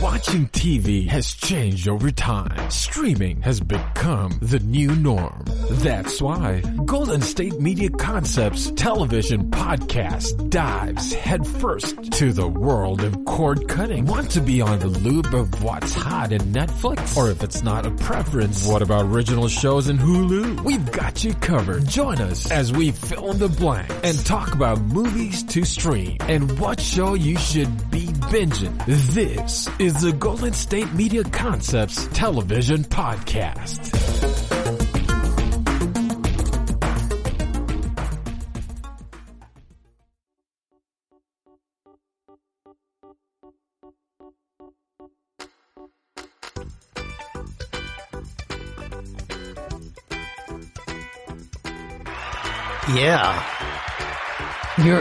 Watching TV has changed over time. Streaming has become the new norm. That's why Golden State Media Concepts television podcast dives headfirst to the world of cord cutting. Want to be on the loop of what's hot in Netflix? Or if it's not a preference, what about original shows in Hulu? We've got you covered. Join us as we fill in the blank and talk about movies to stream and what show you should be binging. This is the Golden State Media Concepts television podcast. Yeah.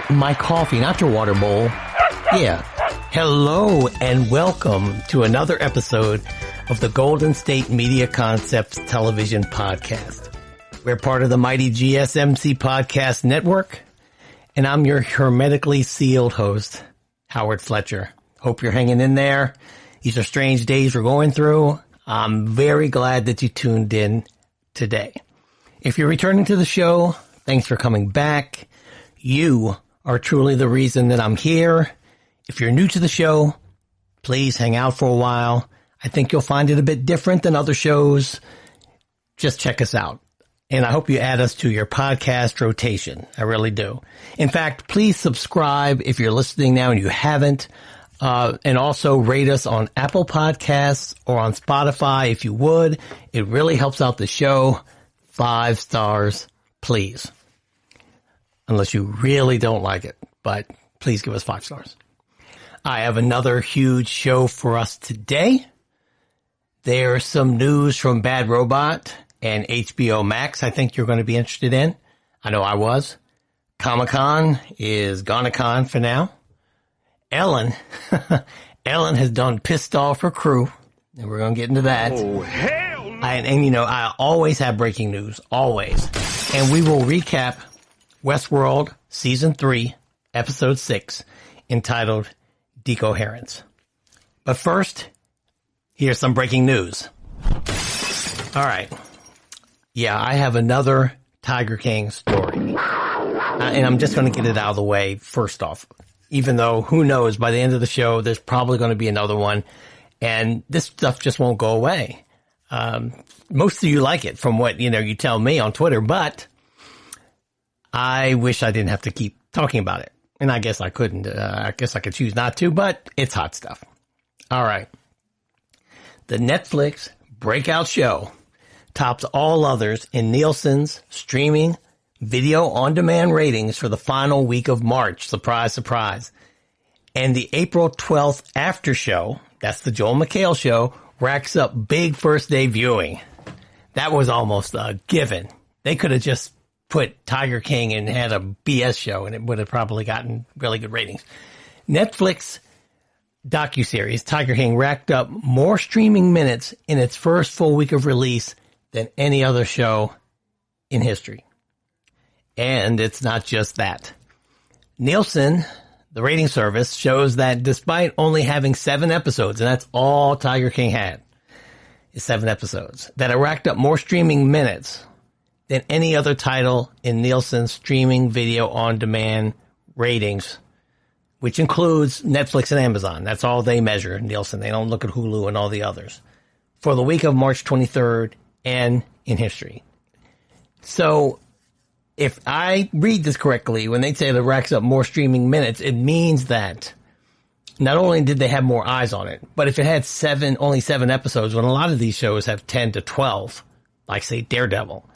My coffee, not your water bowl. Yeah. Hello and welcome to another episode of the Golden State Media Concepts television podcast. We're part of the mighty GSMC podcast network, and I'm your hermetically sealed host, Howard Fletcher. Hope you're hanging in there. These are strange days we're going through. I'm very glad that you tuned in today. If you're returning to the show, thanks for coming back. You are truly the reason that I'm here. If you're new to the show, please hang out for a while. I think you'll find it a bit different than other shows. Just check us out. And I hope you add us to your podcast rotation. I really do. In fact, please subscribe if you're listening now and you haven't. And also rate us on Apple Podcasts or on Spotify if you would. It really helps out the show. 5 stars, please. Unless you really don't like it, but please give us 5 stars. I have another huge show for us today. There's some news from Bad Robot and HBO Max I think you're going to be interested in. I know I was. Comic-Con is Gone-a-Con for now. Ellen has done Pissed Off her crew, and we're going to get into that. Oh, hell no. And you know, I always have breaking news, always. And we will recap Westworld Season 3, Episode 6, entitled Decoherence. But first, here's some breaking news. All right. Yeah, I have another Tiger King story. And I'm just going to get it out of the way first off. Even though, who knows, by the end of the show, there's probably going to be another one. And this stuff just won't go away. Most of you like it from what, you tell me on Twitter, but I wish I didn't have to keep talking about it. And I guess I couldn't. I guess I could choose not to, but it's hot stuff. All right. The Netflix breakout show tops all others in Nielsen's streaming video on-demand ratings for the final week of March. Surprise, surprise. And the April 12th after show, that's the Joel McHale show, racks up big first day viewing. That was almost a given. They could have just put Tiger King and had a BS show and it would have probably gotten really good ratings. Netflix docuseries Tiger King racked up more streaming minutes in its first full week of release than any other show in history. And it's not just that. Nielsen, the rating service, shows that despite only having 7 episodes, and that's all Tiger King had, is 7 episodes, that it racked up more streaming minutes than any other title in Nielsen's streaming video on demand ratings, which includes Netflix and Amazon. That's all they measure in Nielsen. They don't look at Hulu and all the others. For the week of March 23rd and in history. So if I read this correctly, when they say that it racks up more streaming minutes, it means that not only did they have more eyes on it, but if it had only 7 episodes, when a lot of these shows have 10 to 12, like say Daredevil,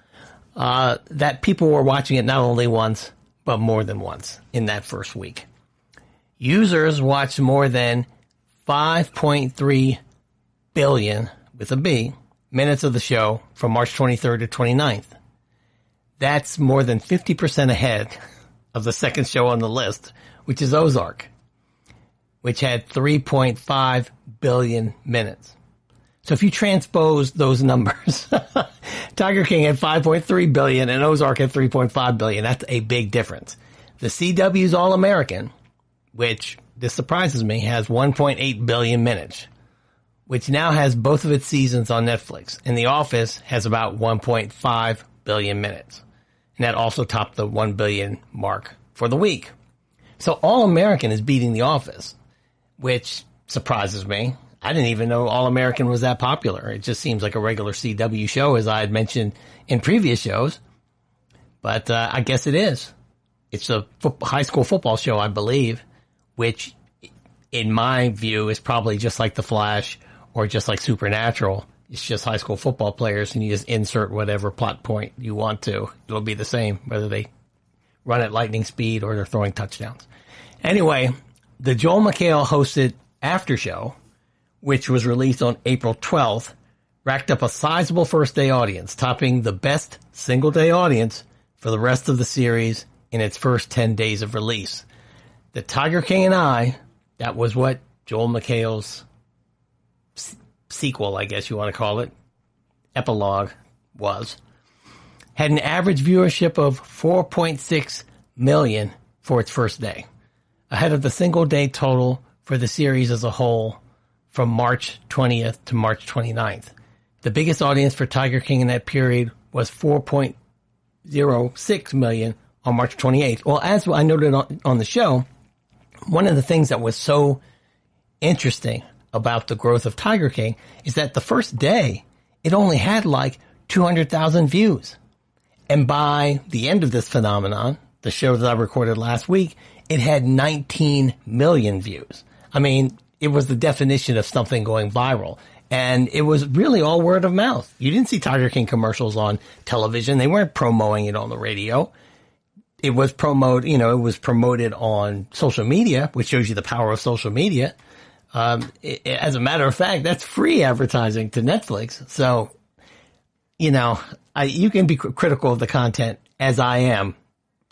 that people were watching it not only once, but more than once in that first week. Users watched more than 5.3 billion, with a B, minutes of the show from March 23rd to 29th. That's more than 50% ahead of the second show on the list, which is Ozark, which had 3.5 billion minutes. So if you transpose those numbers, Tiger King had 5.3 billion and Ozark had 3.5 billion. That's a big difference. The CW's All-American, which, this surprises me, has 1.8 billion minutes. which now has both of its seasons on Netflix. And The Office has about 1.5 billion minutes. And that also topped the 1 billion mark for the week. So All American is beating The Office, which surprises me. I didn't even know All American was that popular. It just seems like a regular CW show, as I had mentioned in previous shows. But I guess it is. It's a high school football show, I believe, which in my view is probably just like The Flash or just like Supernatural. It's just high school football players, and you just insert whatever plot point you want to. It'll be the same, whether they run at lightning speed or they're throwing touchdowns. Anyway, the Joel McHale hosted After Show, which was released on April 12th, racked up a sizable first-day audience, topping the best single-day audience for the rest of the series in its first 10 days of release. The Tiger King and I, that was what Joel McHale's sequel, I guess you want to call it, epilogue was, had an average viewership of 4.6 million for its first day, ahead of the single-day total for the series as a whole from March 20th to March 29th. The biggest audience for Tiger King in that period was 4.06 million on March 28th. Well, as I noted on the show, one of the things that was so interesting about the growth of Tiger King is that the first day, it only had like 200,000 views. And by the end of this phenomenon, the show that I recorded last week, it had 19 million views. I mean, it was the definition of something going viral. And it was really all word of mouth. You didn't see Tiger King commercials on television. They weren't promoting it on the radio. It was promoted on social media, which shows you the power of social media. As a matter of fact, that's free advertising to Netflix. So, you can be critical of the content, as I am,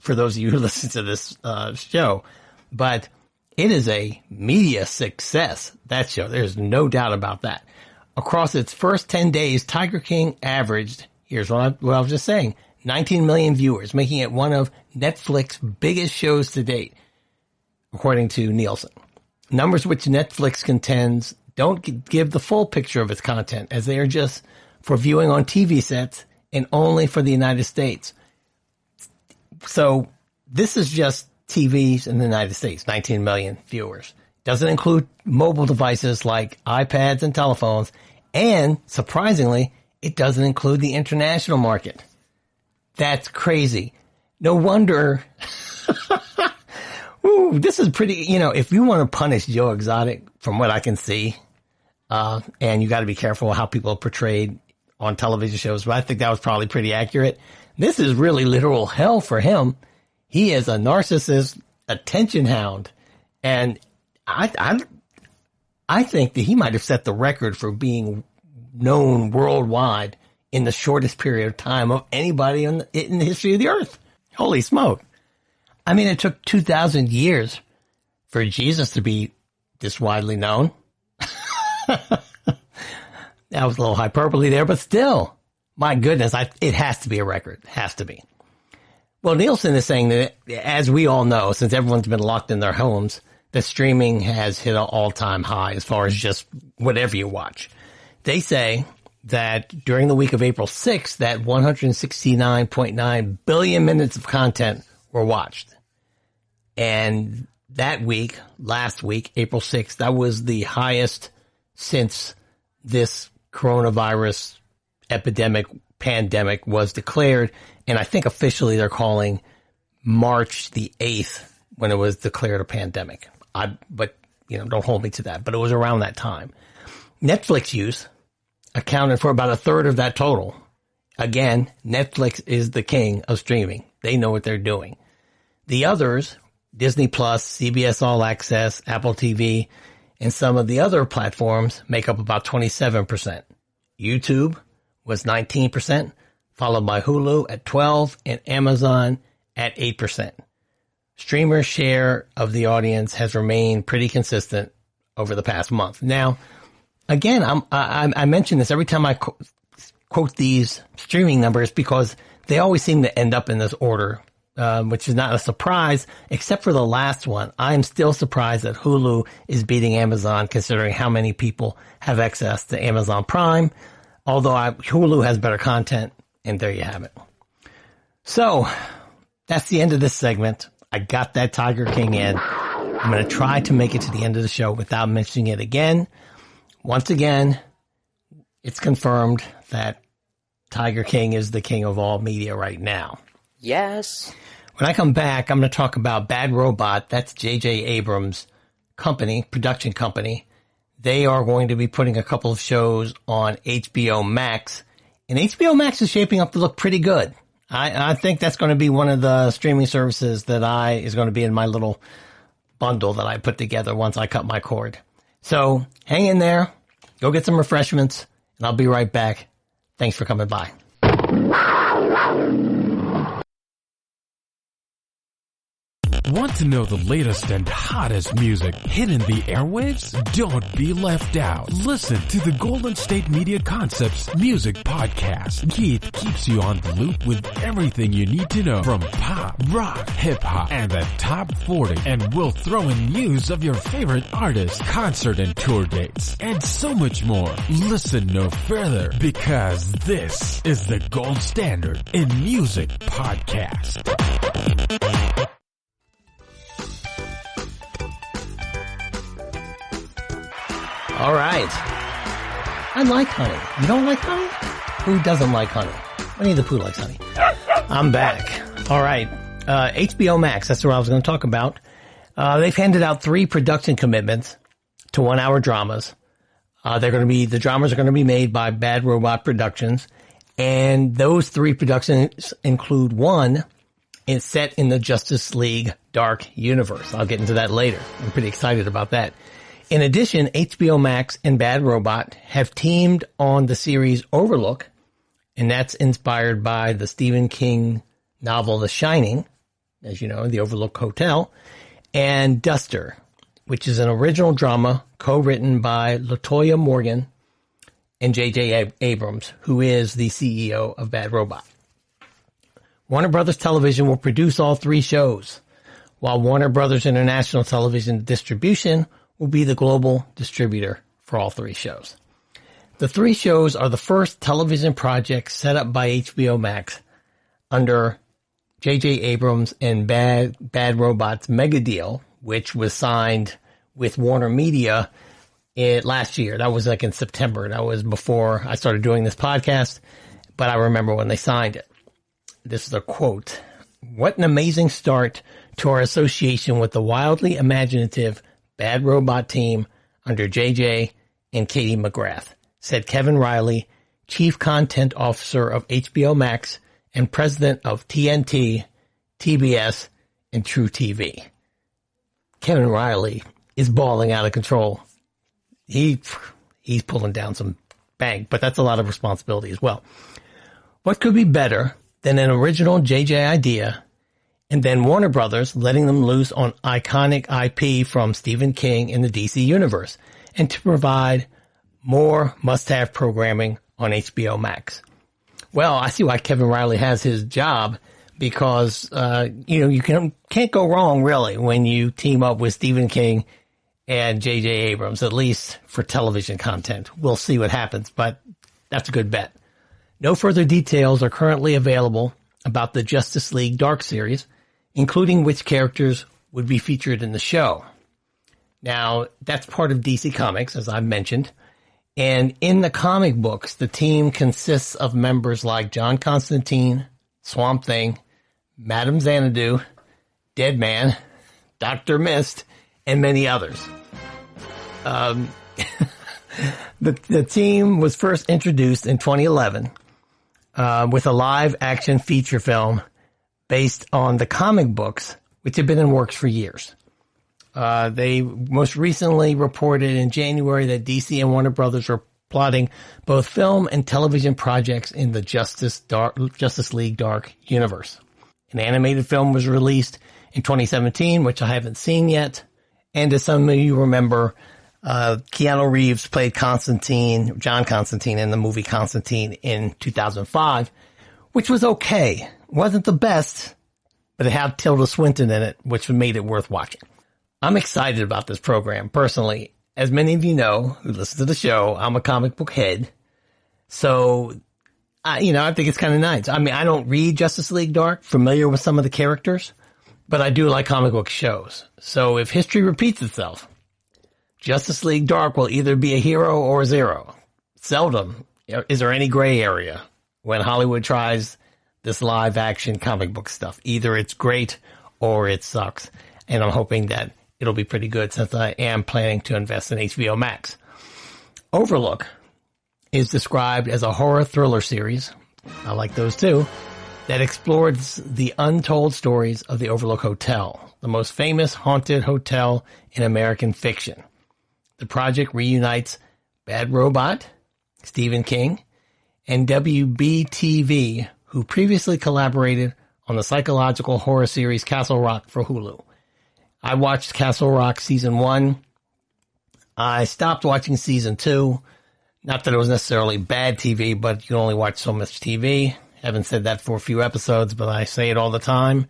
for those of you who listen to this show. But it is a media success, that show. There's no doubt about that. Across its first 10 days, Tiger King averaged, here's what I was just saying, 19 million viewers, making it one of Netflix's biggest shows to date, according to Nielsen. Numbers which Netflix contends don't give the full picture of its content, as they are just for viewing on TV sets and only for the United States. So this is just TVs in the United States, 19 million viewers. Doesn't include mobile devices like iPads and telephones. And surprisingly, it doesn't include the international market. That's crazy. No wonder. Ooh, this is pretty, if you want to punish Joe Exotic, from what I can see, and you got to be careful how people are portrayed on television shows, but I think that was probably pretty accurate. This is really literal hell for him. He is a narcissist attention hound. And I think that he might have set the record for being known worldwide in the shortest period of time of anybody in the history of the earth. Holy smoke. I mean, it took 2,000 years for Jesus to be this widely known. That was a little hyperbole there, but still, my goodness, it has to be a record. It has to be. Well, Nielsen is saying that, as we all know, since everyone's been locked in their homes, that streaming has hit an all-time high as far as just whatever you watch. They say that during the week of April 6th, that 169.9 billion minutes of content were watched. And that week, last week, April 6th, that was the highest since this coronavirus pandemic was declared. And I think officially they're calling March the 8th when it was declared a pandemic. But don't hold me to that. But it was around that time. Netflix use accounted for about a third of that total. Again, Netflix is the king of streaming. They know what they're doing. The others, Disney Plus, CBS All Access, Apple TV, and some of the other platforms make up about 27%. YouTube was 19%, followed by Hulu at 12% and Amazon at 8%. Streamer share of the audience has remained pretty consistent over the past month. Now, again, I mention this every time I quote these streaming numbers because they always seem to end up in this order which is not a surprise, except for the last one. I'm still surprised that Hulu is beating Amazon, considering how many people have access to Amazon Prime. Although Hulu has better content, and there you have it. So, that's the end of this segment. I got that Tiger King in. I'm going to try to make it to the end of the show without mentioning it again. Once again, it's confirmed that Tiger King is the king of all media right now. Yes. When I come back, I'm going to talk about Bad Robot. That's J.J. Abrams' company, production company. They are going to be putting a couple of shows on HBO Max. And HBO Max is shaping up to look pretty good. I think that's going to be one of the streaming services that is going to be in my little bundle that I put together once I cut my cord. So hang in there, go get some refreshments, and I'll be right back. Thanks for coming by. Want to know the latest and hottest music hitting the airwaves? Don't be left out. Listen to the Golden State Media Concepts Music Podcast. Keith keeps you on the loop with everything you need to know from pop, rock, hip-hop, and the top 40. And we'll throw in news of your favorite artists, concert and tour dates, and so much more. Listen no further, because this is the gold standard in music podcast. All right. I like honey. You don't like honey? Who doesn't like honey? Winnie the Pooh likes honey. I'm back. All right. HBO Max, that's what I was going to talk about. They've handed out 3 production commitments to 1-hour dramas. The dramas are going to be made by Bad Robot Productions. And those 3 productions include one is set in the Justice League Dark universe. I'll get into that later. I'm pretty excited about that. In addition, HBO Max and Bad Robot have teamed on the series Overlook, and that's inspired by the Stephen King novel The Shining, as you know, the Overlook Hotel, and Duster, which is an original drama co-written by LaToya Morgan and J.J. Abrams, who is the CEO of Bad Robot. Warner Brothers Television will produce all 3 shows, while Warner Brothers International Television Distribution will be the global distributor for all 3 shows. The 3 shows are the first television projects set up by HBO Max under J.J. Abrams and Bad Robot's mega deal, which was signed with Warner Media last year. That was like in September. That was before I started doing this podcast, but I remember when they signed it. This is a quote. "What an amazing start to our association with the wildly imaginative Bad Robot team under JJ and Katie McGrath," said Kevin Riley, Chief Content Officer of HBO Max and President of TNT, TBS, and True TV. Kevin Riley is balling out of control. He's pulling down some bank, but that's a lot of responsibility as well. What could be better than an original JJ idea and then Warner Brothers letting them loose on iconic IP from Stephen King in the DC universe, and to provide more must-have programming on HBO Max? Well, I see why Kevin Riley has his job, because, you can't go wrong really when you team up with Stephen King and J.J. Abrams, at least for television content. We'll see what happens, but that's a good bet. No further details are currently available about the Justice League Dark series, including which characters would be featured in the show. Now, that's part of DC Comics, as I mentioned. And in the comic books, the team consists of members like John Constantine, Swamp Thing, Madame Xanadu, Deadman, Dr. Mist, and many others. The team was first introduced in 2011 with a live-action feature film based on the comic books, which have been in works for years. They most recently reported in January that DC and Warner Brothers are plotting both film and television projects in the Justice League Dark universe. An animated film was released in 2017, which I haven't seen yet. And as some of you remember, Keanu Reeves played John Constantine in the movie Constantine in 2005, which was okay. Wasn't the best, but it had Tilda Swinton in it, which made it worth watching. I'm excited about this program, personally. As many of you know who listen to the show, I'm a comic book head. So, I think it's kind of nice. I mean, I don't read Justice League Dark, familiar with some of the characters, but I do like comic book shows. So if history repeats itself, Justice League Dark will either be a hero or a zero. Seldom is there any gray area when Hollywood tries this live action comic book stuff. Either it's great or it sucks. And I'm hoping that it'll be pretty good since I am planning to invest in HBO Max. Overlook is described as a horror thriller series. I like those too. That explores the untold stories of the Overlook Hotel, the most famous haunted hotel in American fiction. The project reunites Bad Robot, Stephen King, and WBTV, who previously collaborated on the psychological horror series Castle Rock for Hulu. I watched Castle Rock season 1. I stopped watching season 2. Not that it was necessarily bad TV, but you can only watch so much TV. Haven't said that for a few episodes, but I say it all the time.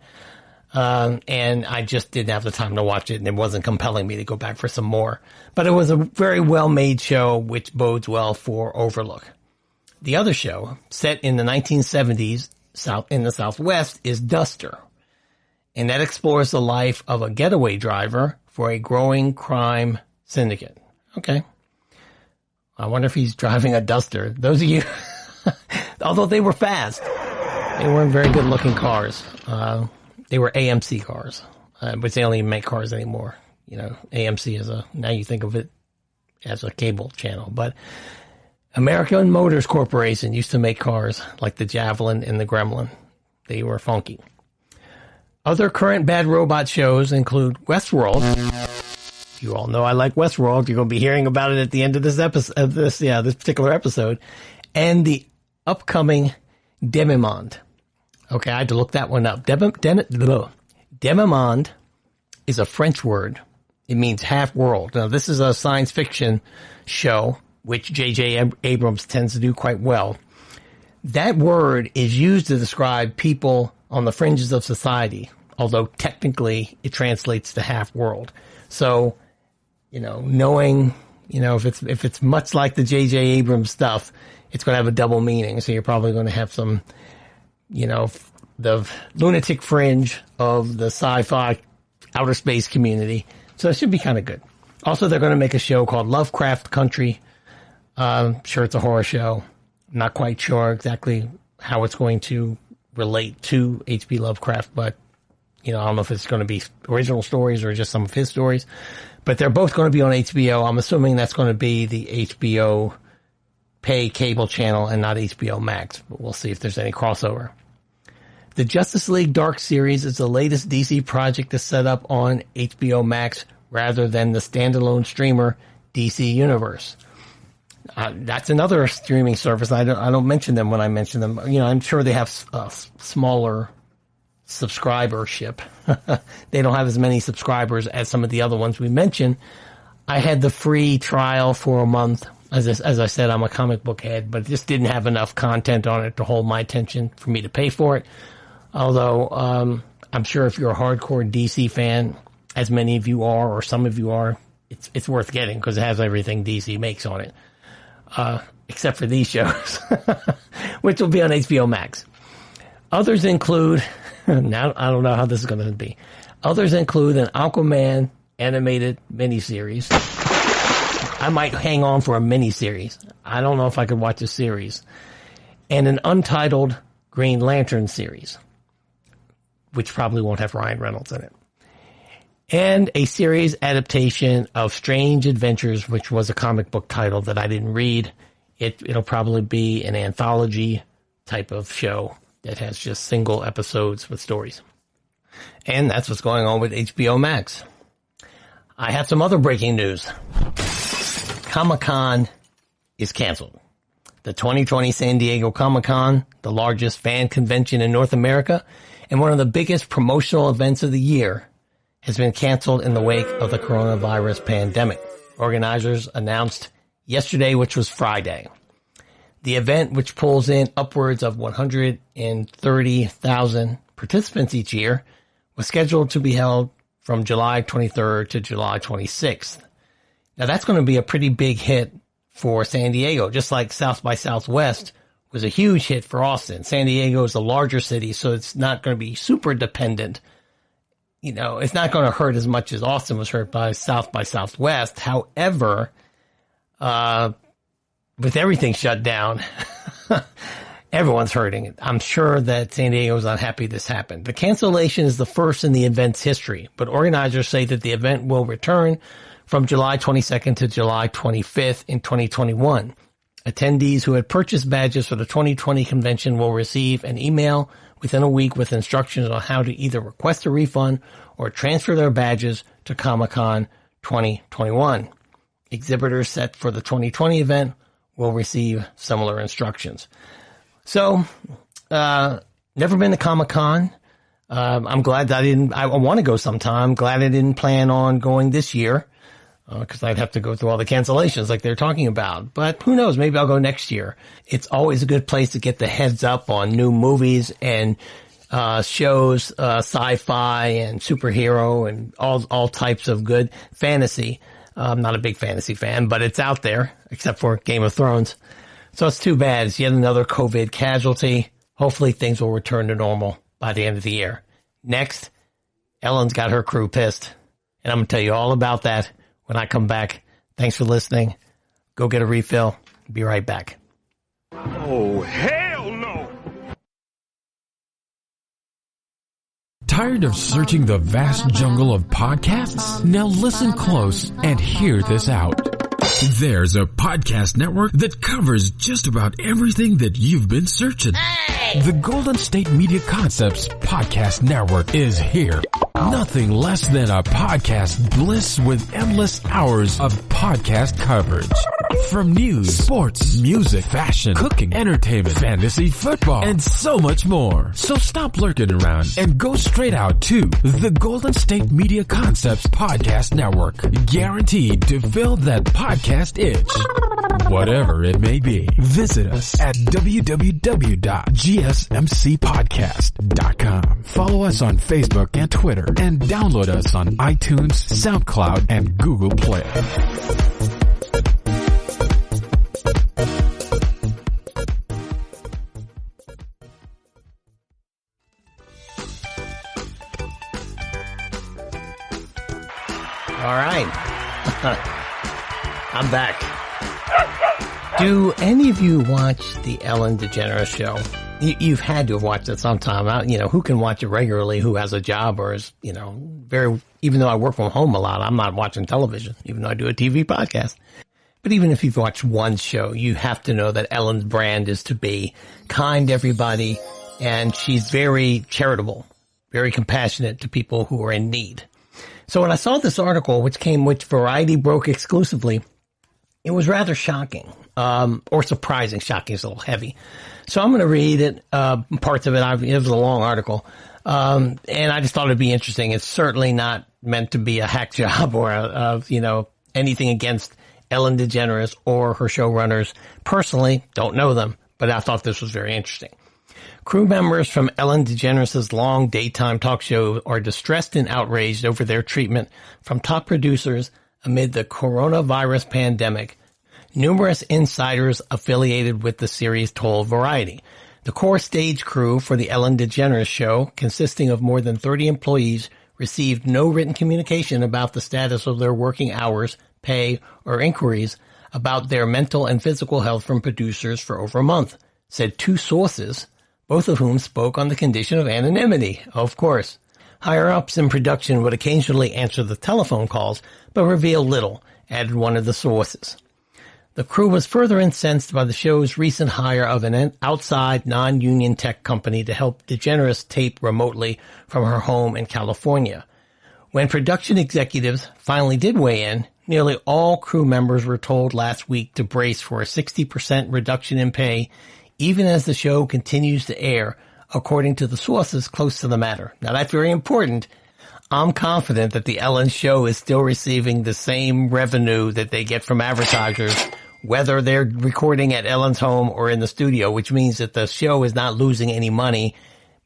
And I just didn't have the time to watch it, and it wasn't compelling me to go back for some more. But it was a very well-made show, which bodes well for Overlook. The other show, set in the 1970s in the Southwest, is Duster. And that explores the life of a getaway driver for a growing crime syndicate. Okay. I wonder if he's driving a Duster. Those of you, although they were fast, they weren't very good looking cars. They were AMC cars, but they don't even make cars anymore. AMC is now you think of it as a cable channel, but American Motors Corporation used to make cars like the Javelin and the Gremlin. They were funky. Other current Bad Robot shows include Westworld. You all know I like Westworld. You're going to be hearing about it at the end of this episode, this particular episode, and the upcoming Demimonde. Okay, I had to look that one up. Demimonde is a French word. It means half world. Now, this is a science fiction show, which J.J. Abrams tends to do quite well. That word is used to describe people on the fringes of society, although technically it translates to half world. So, knowing, if it's much like the J.J. Abrams stuff, it's going to have a double meaning. So you're probably going to have some, the lunatic fringe of the sci-fi outer space community. So it should be kind of good. Also, they're going to make a show called Lovecraft Country. Sure, it's a horror show. Not quite sure exactly how it's going to relate to H.P. Lovecraft, but, I don't know if it's going to be original stories or just some of his stories. But they're both going to be on HBO. I'm assuming that's going to be the HBO pay cable channel and not HBO Max. But we'll see if there's any crossover. The Justice League Dark series is the latest DC project to set up on HBO Max rather than the standalone streamer DC Universe. That's another streaming service. I don't mention them when I mention them. I'm sure they have smaller subscribership. They don't have as many subscribers as some of the other ones we mentioned. I had the free trial for a month. As I said, I'm a comic book head, but it just didn't have enough content on it to hold my attention for me to pay for it. Although, I'm sure if you're a hardcore DC fan, as many of you are, or some of you are, it's worth getting because it has everything DC makes on it. Except for these shows, which will be on HBO Max. Others include, now I don't know how this is going to be. Others include an Aquaman animated miniseries. I might hang on for a miniseries. I don't know if I could watch a series. And an untitled Green Lantern series, which probably won't have Ryan Reynolds in it. And a series adaptation of Strange Adventures, which was a comic book title that I didn't read. It'll probably be an anthology type of show that has just single episodes with stories. And that's what's going on with HBO Max. I have some other breaking news. Comic-Con is canceled. The 2020 San Diego Comic-Con, the largest fan convention in North America, and one of the biggest promotional events of the year, has been canceled in the wake of the coronavirus pandemic. Organizers announced yesterday, which was Friday. The event, which pulls in upwards of 130,000 participants each year, was scheduled to be held from July 23rd to July 26th. Now, that's going to be a pretty big hit for San Diego, just like South by Southwest was a huge hit for Austin. San Diego is a larger city, so it's not going to be super dependent. You know, it's not going to hurt as much as Austin was hurt by Southwest. However, with everything shut down, everyone's hurting. I'm sure that San Diego is unhappy this happened. The cancellation is the first in the event's history, but organizers say that the event will return from July 22nd to July 25th in 2021. Attendees who had purchased badges for the 2020 convention will receive an email within a week with instructions on how to either request a refund or transfer their badges to Comic-Con 2021. Exhibitors set for the 2020 event will receive similar instructions. So, never been to Comic-Con. I'm glad that I want to go sometime. Glad I didn't plan on going this year. Because I'd have to go through all the cancellations like they're talking about. But who knows? Maybe I'll go next year. It's always a good place to get the heads up on new movies and shows, sci-fi and superhero and all types of good fantasy. I'm not a big fantasy fan, but it's out there, except for Game of Thrones. So it's too bad. It's yet another COVID casualty. Hopefully things will return to normal by the end of the year. Next, Ellen's got her crew pissed. And I'm going to tell you all about that when I come back. Thanks for listening. Go get a refill. Be right back. Oh, hell no! Tired of searching the vast jungle of podcasts? Now listen close and hear this out. There's a podcast network that covers just about everything that you've been searching. Hey! The Golden State Media Concepts Podcast Network is here. Nothing less than a podcast bliss with endless hours of podcast coverage. From news, sports, music, fashion, cooking, entertainment, fantasy, football, and so much more. So stop lurking around and go straight out to the Golden State Media Concepts Podcast Network. Guaranteed to fill that podcast itch. Whatever it may be. Visit us at www.gsmcpodcast.com. Follow us on Facebook and Twitter and download us on iTunes, SoundCloud, and Google Play. All right. I'm back. Do any of you watch the Ellen DeGeneres show? You've had to have watched it sometime. Who can watch it regularly, who has a job or is, even though I work from home a lot, I'm not watching television, even though I do a TV podcast. But even if you've watched one show, you have to know that Ellen's brand is to be kind to everybody, and she's very charitable, very compassionate to people who are in need. So when I saw this article, which Variety broke exclusively, it was rather shocking, or surprising. Shocking is a little heavy. So I'm going to read it, parts of it. It was a long article. And I just thought it'd be interesting. It's certainly not meant to be a hack job or anything against Ellen DeGeneres or her showrunners. Personally, don't know them, but I thought this was very interesting. Crew members from Ellen DeGeneres' long daytime talk show are distressed and outraged over their treatment from top producers amid the coronavirus pandemic. Numerous insiders affiliated with the series told Variety. The core stage crew for the Ellen DeGeneres show, consisting of more than 30 employees, received no written communication about the status of their working hours, pay, or inquiries about their mental and physical health from producers for over a month, said two sources, both of whom spoke on the condition of anonymity, of course. Higher-ups in production would occasionally answer the telephone calls, but reveal little, added one of the sources. The crew was further incensed by the show's recent hire of an outside non-union tech company to help DeGeneres tape remotely from her home in California. When production executives finally did weigh in, nearly all crew members were told last week to brace for a 60% reduction in pay, even as the show continues to air, according to the sources close to the matter. Now, that's very important. I'm confident that the Ellen show is still receiving the same revenue that they get from advertisers, whether they're recording at Ellen's home or in the studio, which means that the show is not losing any money,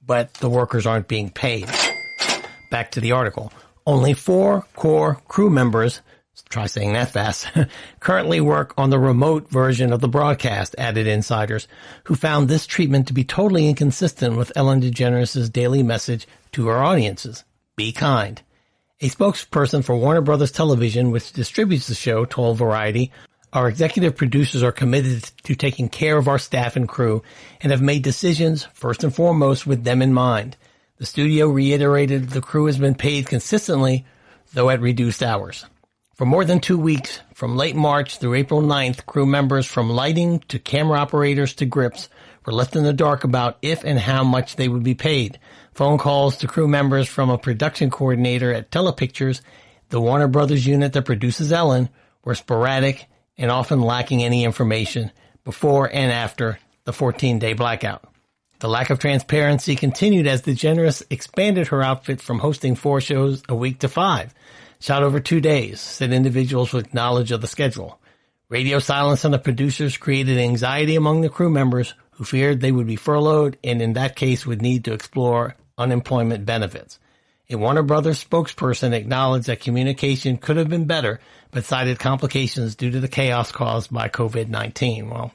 but the workers aren't being paid. Back to the article. Only 4 core crew members, try saying that fast, currently work on the remote version of the broadcast, added insiders, who found this treatment to be totally inconsistent with Ellen DeGeneres' daily message to her audiences. Be kind. A spokesperson for Warner Brothers Television, which distributes the show, told Variety, "Our executive producers are committed to taking care of our staff and crew and have made decisions, first and foremost, with them in mind. The studio reiterated the crew has been paid consistently, though at reduced hours. For more than 2 weeks, from late March through April 9th, crew members from lighting to camera operators to grips were left in the dark about if and how much they would be paid. Phone calls to crew members from a production coordinator at Telepictures, the Warner Brothers unit that produces Ellen, were sporadic and often lacking any information before and after the 14-day blackout. The lack of transparency continued as DeGeneres expanded her outfit from hosting 4 shows a week to 5, shot over 2 days, said individuals with knowledge of the schedule. Radio silence on the producers created anxiety among the crew members who feared they would be furloughed and in that case would need to explore unemployment benefits. A Warner Brothers spokesperson acknowledged that communication could have been better, but cited complications due to the chaos caused by COVID-19. Well,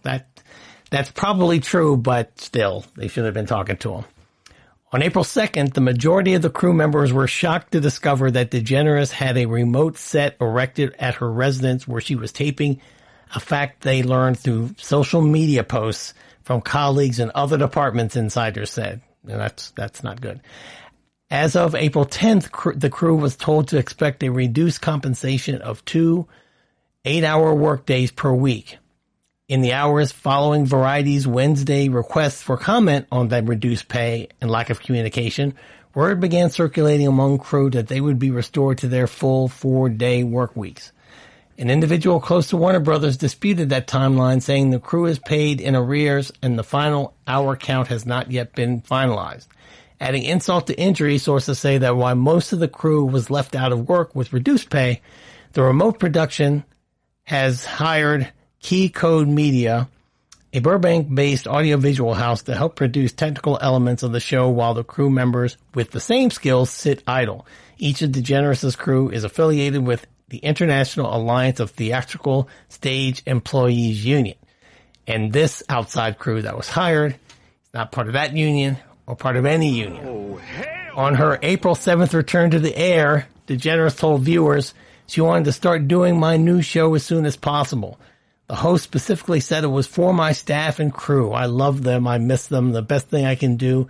that's probably true, but still, they should have been talking to him. On April 2nd, the majority of the crew members were shocked to discover that DeGeneres had a remote set erected at her residence where she was taping, a fact they learned through social media posts from colleagues in other departments, insiders said. And that's not good. As of April 10th, the crew was told to expect a reduced compensation of 2 8-hour workdays per week. In the hours following Variety's Wednesday request for comment on that reduced pay and lack of communication, word began circulating among crew that they would be restored to their full 4-day work weeks. An individual close to Warner Brothers disputed that timeline, saying the crew is paid in arrears and the final hour count has not yet been finalized. Adding insult to injury, sources say that while most of the crew was left out of work with reduced pay, the remote production has hired Key Code Media, a Burbank-based audiovisual house, to help produce technical elements of the show while the crew members with the same skills sit idle. Each of DeGeneres' crew is affiliated with the International Alliance of Theatrical Stage Employees Union. And this outside crew that was hired is not part of that union or part of any union. On her April 7th return to the air, DeGeneres told viewers she wanted to start doing my new show as soon as possible. The host specifically said it was for my staff and crew. I love them. I miss them. The best thing I can do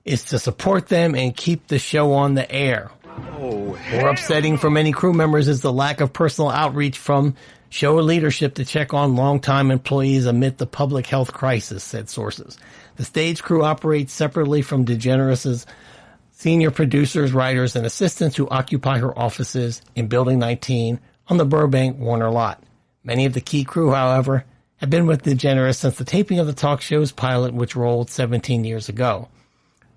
is to support them and keep the show on the air. More upsetting for many crew members is the lack of personal outreach from show leadership to check on longtime employees amid the public health crisis, said sources. The stage crew operates separately from DeGeneres' senior producers, writers, and assistants who occupy her offices in Building 19 on the Burbank Warner lot. Many of the key crew, however, have been with DeGeneres since the taping of the talk show's pilot, which rolled 17 years ago.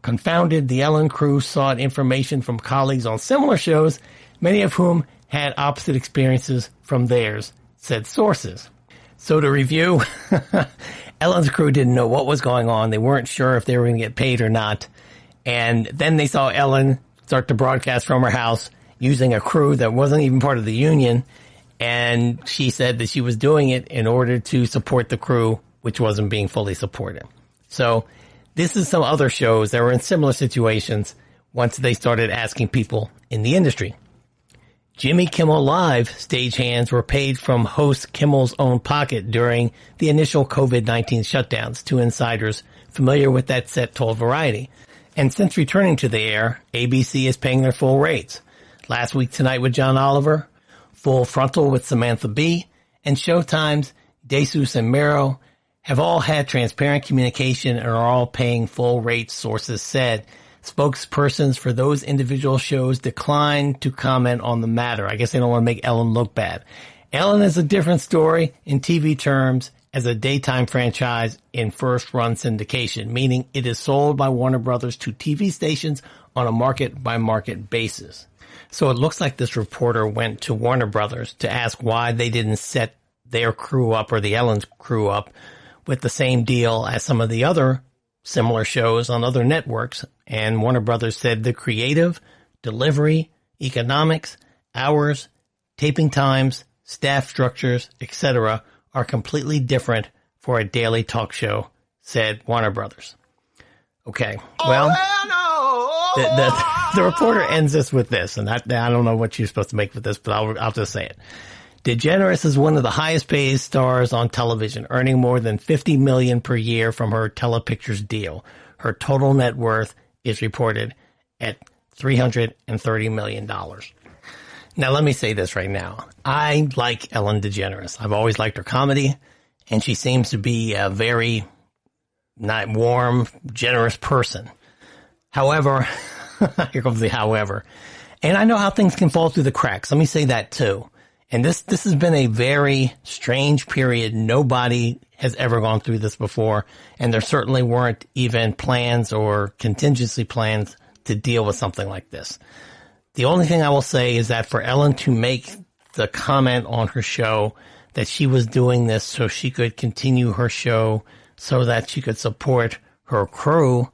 Confounded, the Ellen crew sought information from colleagues on similar shows, many of whom had opposite experiences from theirs, said sources. So to review, Ellen's crew didn't know what was going on. They weren't sure if they were going to get paid or not. And then they saw Ellen start to broadcast from her house using a crew that wasn't even part of the union. And she said that she was doing it in order to support the crew, which wasn't being fully supported. So this is some other shows that were in similar situations once they started asking people in the industry. Jimmy Kimmel Live stagehands were paid from host Kimmel's own pocket during the initial COVID-19 shutdowns, 2 insiders familiar with that set told Variety. And since returning to the air, ABC is paying their full rates. Last Week Tonight with John Oliver, Full Frontal with Samantha Bee, and Showtime's DeSuze and Mero have all had transparent communication and are all paying full rates, sources said. Spokespersons for those individual shows declined to comment on the matter. I guess they don't want to make Ellen look bad. Ellen is a different story in TV terms as a daytime franchise in first-run syndication, meaning it is sold by Warner Brothers to TV stations on a market-by-market basis. So it looks like this reporter went to Warner Brothers to ask why they didn't set their crew up or the Ellen's crew up with the same deal as some of the other similar shows on other networks. And Warner Brothers said the creative delivery, economics, hours, taping times, staff structures, etc. are completely different for a daily talk show, said Warner Brothers. Okay, well, the reporter ends this with this, and I don't know what you're supposed to make with this, but I'll just say it. DeGeneres is one of the highest paid stars on television, earning more than $50 million per year from her Telepictures deal. Her total net worth is reported at $330 million. Now, let me say this right now. I like Ellen DeGeneres. I've always liked her comedy, and she seems to be a very not warm, generous person. However, here comes the however. And I know how things can fall through the cracks. Let me say that too. And this has been a very strange period. Nobody has ever gone through this before. And there certainly weren't even plans or contingency plans to deal with something like this. The only thing I will say is that for Ellen to make the comment on her show that she was doing this so she could continue her show, so that she could support her crew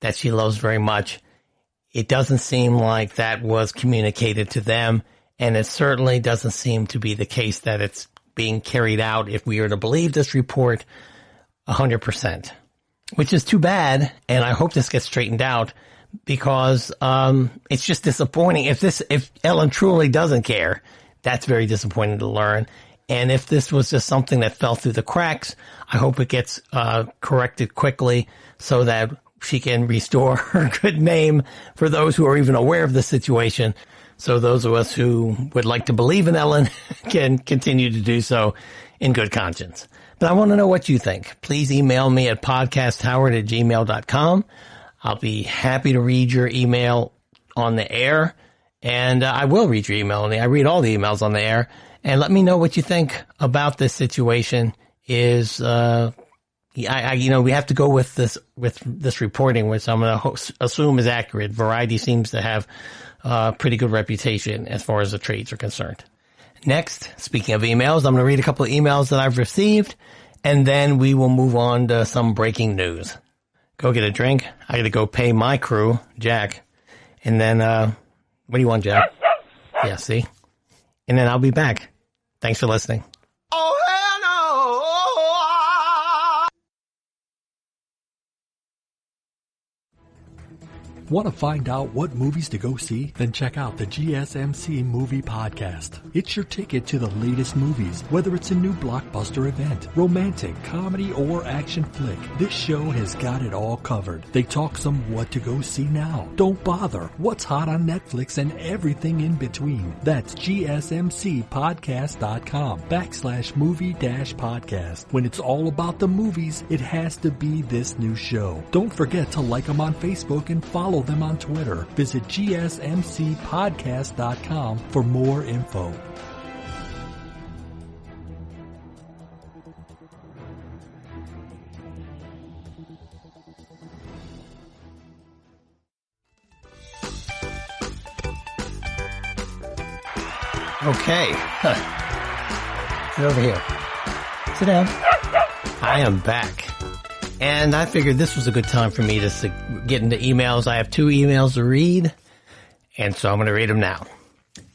that she loves very much, it doesn't seem like that was communicated to them. And it certainly doesn't seem to be the case that it's being carried out, if we are to believe this report, 100%, which is too bad. And I hope this gets straightened out, because it's just disappointing. If Ellen truly doesn't care, that's very disappointing to learn. And if this was just something that fell through the cracks, I hope it gets corrected quickly so that she can restore her good name for those who are even aware of the situation. So those of us who would like to believe in Ellen can continue to do so in good conscience. But I want to know what you think. Please email me at podcasthoward@gmail.com. I'll be happy to read your email on the air, and I will read your email. I read all the emails on the air, and let me know what you think about this situation. We have to go with this reporting, which I'm going to assume is accurate. Variety seems to have a pretty good reputation as far as the trades are concerned. Next, speaking of emails, I'm going to read a couple of emails that I've received, and then we will move on to some breaking news. Go get a drink. I got to go pay my crew, Jack. And then, what do you want, Jack? Yeah, see? And then I'll be back. Thanks for listening. Oh, hell no! Want to find out what movies to go see? Then check out the GSMC Movie Podcast. It's your ticket to the latest movies, whether it's a new blockbuster event, romantic, comedy, or action flick. This show has got it all covered. They talk some what to go see now, don't bother, what's hot on Netflix, and everything in between. That's GSMCpodcast.com/movie-podcast. When it's all about the movies, it has to be this new show. Don't forget to like them on Facebook and follow them on Twitter. Visit GSMCpodcast.com for more info. Okay. Sit over here. Sit down. I am back. And I figured this was a good time for me to get into emails. I have 2 emails to read, and so I'm going to read them now.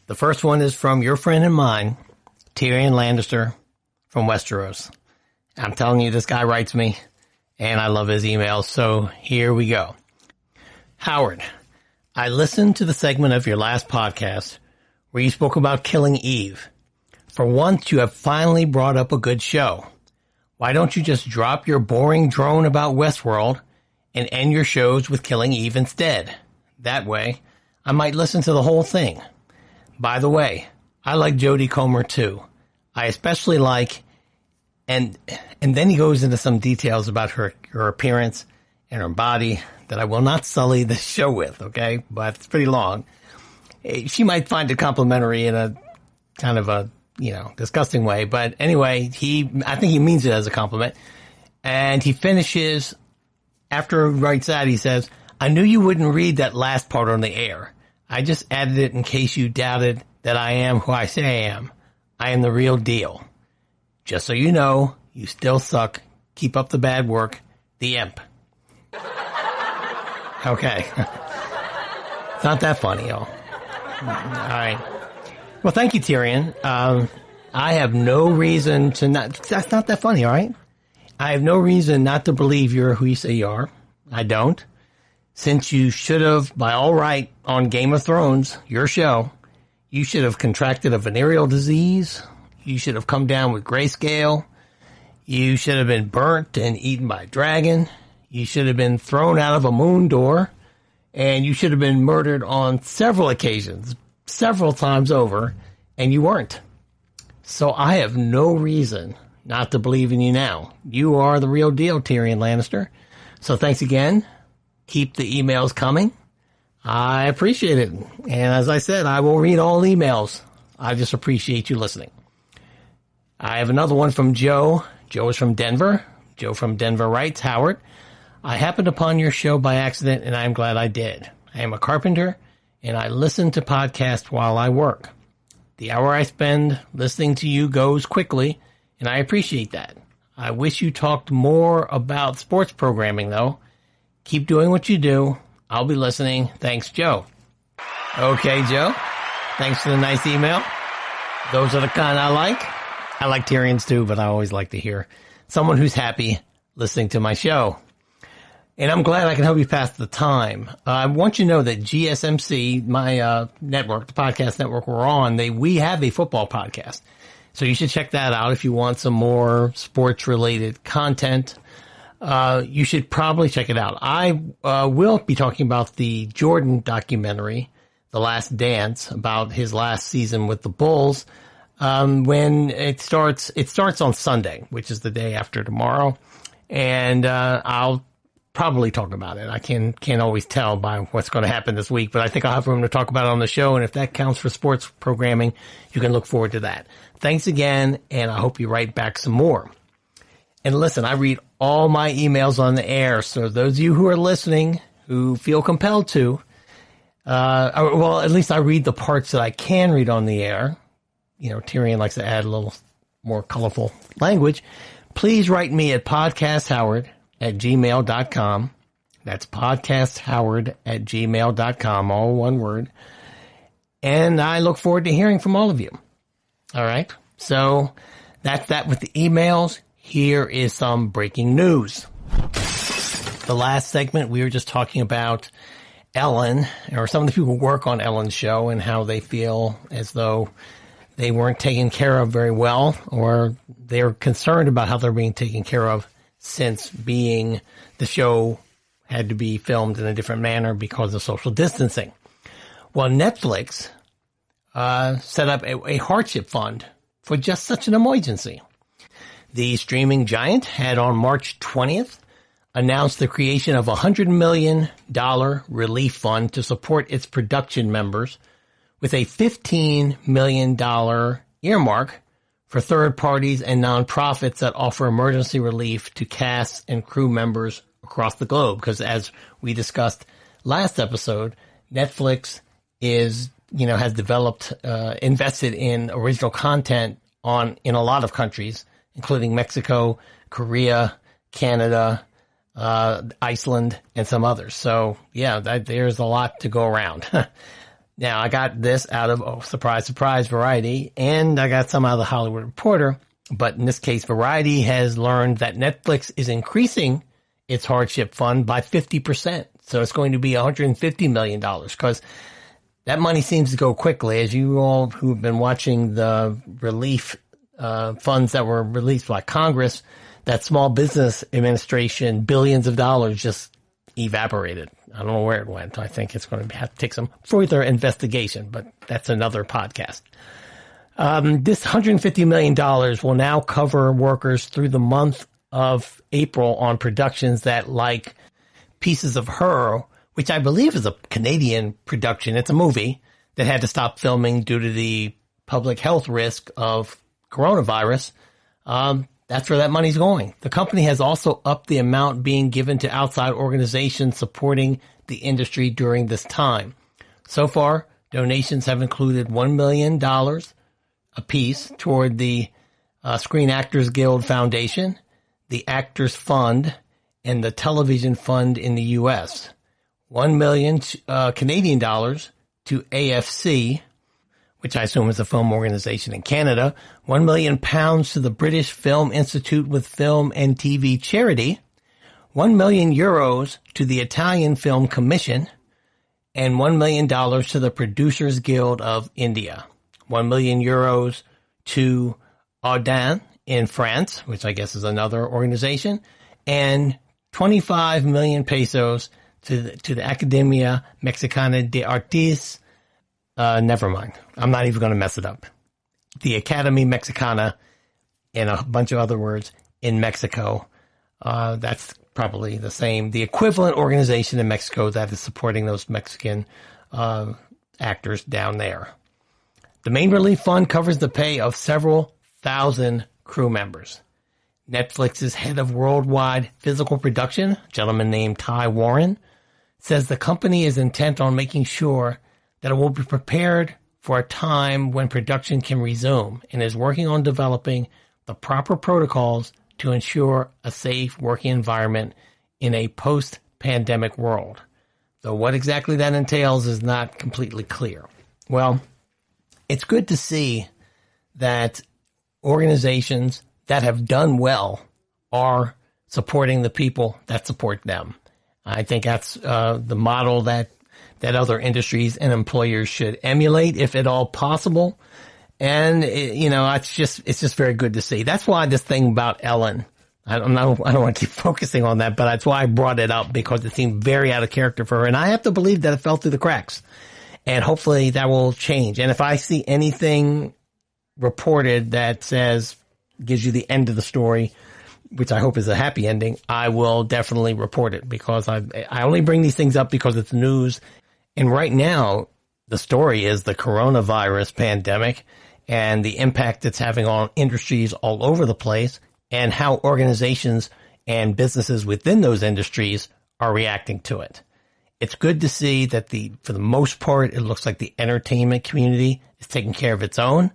The first one is from your friend and mine, Tyrion Lannister from Westeros. I'm telling you, this guy writes me, and I love his emails, so here we go. Howard, I listened to the segment of your last podcast where you spoke about Killing Eve. For once, you have finally brought up a good show. Why don't you just drop your boring drone about Westworld and end your shows with Killing Eve instead? That way, I might listen to the whole thing. By the way, I like Jodie Comer too. I especially like, and then he goes into some details about her appearance and her body that I will not sully the show with, okay? But it's pretty long. She might find it complimentary in a kind of a, disgusting way. But anyway, I think he means it as a compliment. And he finishes, after he writes that, he says, I knew you wouldn't read that last part on the air. I just added it in case you doubted that I am who I say I am. I am the real deal. Just so you know, you still suck. Keep up the bad work. The Imp. Okay. It's not that funny, y'all. All right. Well, thank you, Tyrion. I have no reason to not... That's not that funny, all right? I have no reason not to believe you're who you say you are. I don't. Since you should have, by all right, on Game of Thrones, your show, you should have contracted a venereal disease. You should have come down with grayscale. You should have been burnt and eaten by a dragon. You should have been thrown out of a moon door. And you should have been murdered on several occasions, several times over, and you weren't. So I have no reason not to believe in you now. You are the real deal, Tyrion Lannister. So thanks again. Keep the emails coming. I appreciate it. And as I said, I will read all emails. I just appreciate you listening. I have another one from Joe. Joe is from Denver. Joe from Denver writes, Howard, I happened upon your show by accident, and I am glad I did. I am a carpenter, and I listen to podcasts while I work. The hour I spend listening to you goes quickly, and I appreciate that. I wish you talked more about sports programming, though. Keep doing what you do. I'll be listening. Thanks, Joe. Okay, Joe. Thanks for the nice email. Those are the kind I like. I like Tyrion's too, but I always like to hear someone who's happy listening to my show. And I'm glad I can help you pass the time. I want you to know that GSMC, my network, the podcast network we're on, we have a football podcast. So you should check that out if you want some more sports-related content. You should probably check it out. I will be talking about the Jordan documentary, The Last Dance, about his last season with the Bulls. When it starts on Sunday, which is the day after tomorrow. And I'll probably talk about it. I can't always tell by what's going to happen this week, but I think I'll have room to talk about it on the show. And if that counts for sports programming, you can look forward to that. Thanks again, and I hope you write back some more. And listen, I read all my emails on the air, so those of you who are listening, who feel compelled to, well, at least I read the parts that I can read on the air. You know, Tyrion likes to add a little more colorful language. Please write me at podcasthoward@gmail.com. That's podcasthoward@gmail.com, all one word. And I look forward to hearing from all of you. All right. So that's that with the emails. Here is some breaking news. The last segment, we were just talking about Ellen, or some of the people who work on Ellen's show, and how they feel as though they weren't taken care of very well, or they're concerned about how they're being taken care of since the show had to be filmed in a different manner because of social distancing. Well, Netflix set up a hardship fund for just such an emergency. The streaming giant had on March 20th announced the creation of a $100 million relief fund to support its production members, with a $15 million earmark for third parties and nonprofits that offer emergency relief to cast and crew members across the globe. Because as we discussed last episode, Netflix has developed, invested in original content in a lot of countries, including Mexico, Korea, Canada, Iceland, and some others. So yeah, there's a lot to go around. Now, I got this out of, surprise, surprise, Variety, and I got some out of the Hollywood Reporter. But in this case, Variety has learned that Netflix is increasing its hardship fund by 50%. So it's going to be $150 million, because that money seems to go quickly. As you all who have been watching the relief funds that were released by Congress, that Small Business Administration, billions of dollars just evaporated. I don't know where it went. I think it's going to have to take some further investigation, but that's another podcast. This $150 million will now cover workers through the month of April on productions that, like Pieces of Her, which I believe is a Canadian production. It's a movie that had to stop filming due to the public health risk of coronavirus. That's where that money's going. The company has also upped the amount being given to outside organizations supporting the industry during this time. So far, donations have included $1 million apiece toward the Screen Actors Guild Foundation, the Actors Fund, and the Television Fund in the U.S. $1 million Canadian dollars to AFC, which I assume is a film organization in Canada, £1 million to the British Film Institute with Film and TV Charity, €1 million to the Italian Film Commission, and $1 million to the Producers Guild of India, €1 million to Audin in France, which I guess is another organization, and 25 million pesos to the Academia Mexicana de Artes. Never mind. I'm not even going to mess it up. The Academy Mexicana, and a bunch of other words, in Mexico. That's probably the same, the equivalent organization in Mexico that is supporting those Mexican actors down there. The main relief fund covers the pay of several thousand crew members. Netflix's head of worldwide physical production, a gentleman named Ty Warren, says the company is intent on making sure that it will be prepared for a time when production can resume and is working on developing the proper protocols to ensure a safe working environment in a post-pandemic world. Though what exactly that entails is not completely clear. Well, it's good to see that organizations that have done well are supporting the people that support them. I think that's the model that other industries and employers should emulate, if at all possible. And it's just very good to see. That's why this thing about Ellen, I don't want to keep focusing on that, but that's why I brought it up, because it seemed very out of character for her. And I have to believe that it fell through the cracks, and hopefully that will change. And if I see anything reported that gives you the end of the story, which I hope is a happy ending, I will definitely report it, because I only bring these things up because it's news. And right now, the story is the coronavirus pandemic and the impact it's having on industries all over the place, and how organizations and businesses within those industries are reacting to it. It's good to see that for the most part, it looks like the entertainment community is taking care of its own.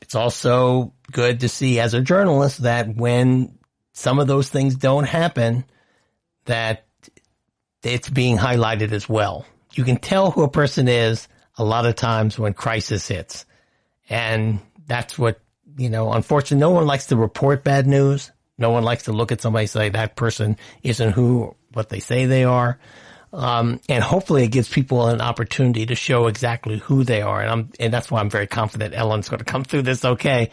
It's also good to see, as a journalist, that when some of those things don't happen, that it's being highlighted as well. You can tell who a person is a lot of times when crisis hits. And that's what, unfortunately, no one likes to report bad news. No one likes to look at somebody and say that person isn't what they say they are. And hopefully it gives people an opportunity to show exactly who they are. And that's why I'm very confident Ellen's going to come through this okay.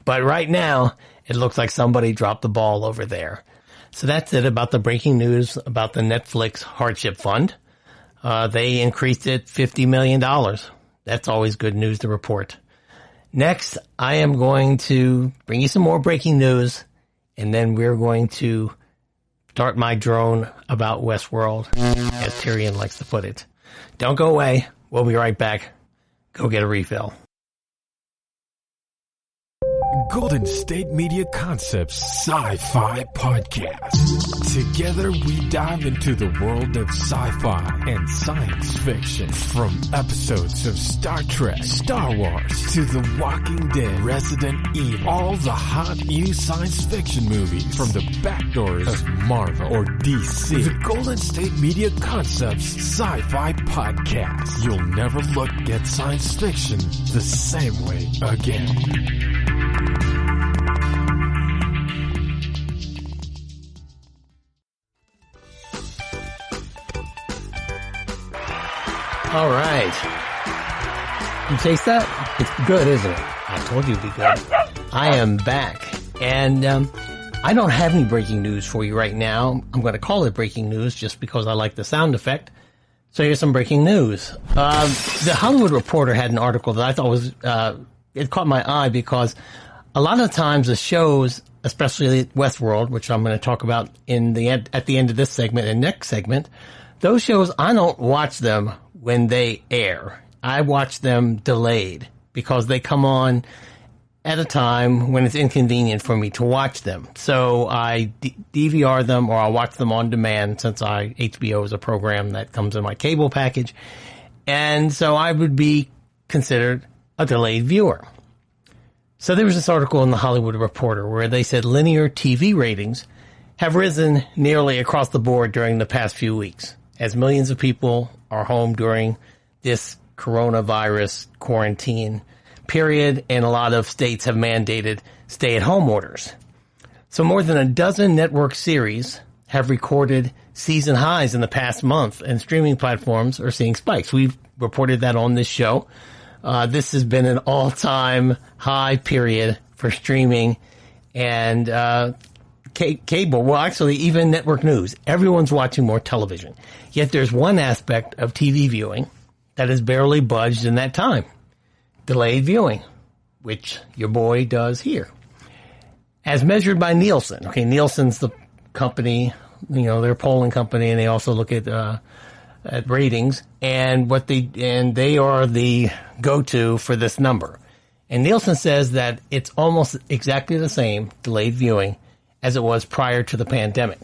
But right now, it looks like somebody dropped the ball over there. So that's it about the breaking news about the Netflix Hardship Fund. They increased it $50 million. That's always good news to report. Next, I am going to bring you some more breaking news, and then we're going to start my drone about Westworld, as Tyrion likes to put it. Don't go away. We'll be right back. Go get a refill. Golden State Media Concepts Sci-Fi Podcast. Together we dive into the world of sci-fi and science fiction. From episodes of Star Trek, Star Wars, to The Walking Dead, Resident Evil, all the hot new science fiction movies from the backdoors of Marvel or DC. The Golden State Media Concepts Sci-Fi Podcast. You'll never look at science fiction the same way again. All right. You taste that? It's good, isn't it? I told you it'd be good. I am back. And I don't have any breaking news for you right now. I'm going to call it breaking news just because I like the sound effect. So here's some breaking news. The Hollywood Reporter had an article that I thought was, it caught my eye, because a lot of times the shows, especially Westworld, which I'm going to talk about at the end of this segment and next segment, those shows, I don't watch them when they air. I watch them delayed, because they come on at a time when it's inconvenient for me to watch them. So I DVR them, or I'll watch them on demand, since HBO is a program that comes in my cable package. And so I would be considered a delayed viewer. So there was this article in the Hollywood Reporter where they said linear TV ratings have risen nearly across the board during the past few weeks. as millions of people are home during this coronavirus quarantine period, and a lot of states have mandated stay-at-home orders. So more than a dozen network series have recorded season highs in the past month, and streaming platforms are seeing spikes. We've reported that on this show. This has been an all-time high period for streaming and cable. Well, actually, even network news. Everyone's watching more television. Yet there's one aspect of TV viewing that has barely budged in that time. Delayed viewing, which your boy does here. As measured by Nielsen. Okay, Nielsen's the company, they're a polling company, and they also look at ratings, and they are the go-to for this number. And Nielsen says that it's almost exactly the same delayed viewing as it was prior to the pandemic.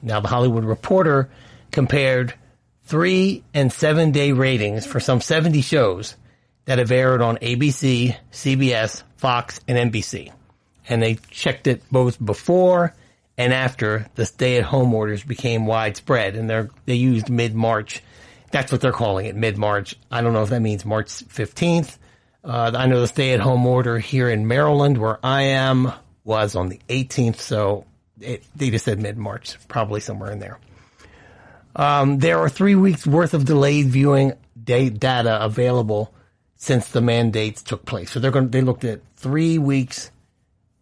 Now, the Hollywood Reporter compared 3- and 7-day ratings for some 70 shows that have aired on ABC, CBS, Fox, and NBC. And they checked it both before and after the stay-at-home orders became widespread. And they used mid-March. That's what they're calling it, mid-March. I don't know if that means March 15th. I know the stay-at-home order here in Maryland, where I am, was on the 18th. So they just said mid-March, probably somewhere in there. There are 3 weeks worth of delayed viewing data available since the mandates took place. So they looked at 3 weeks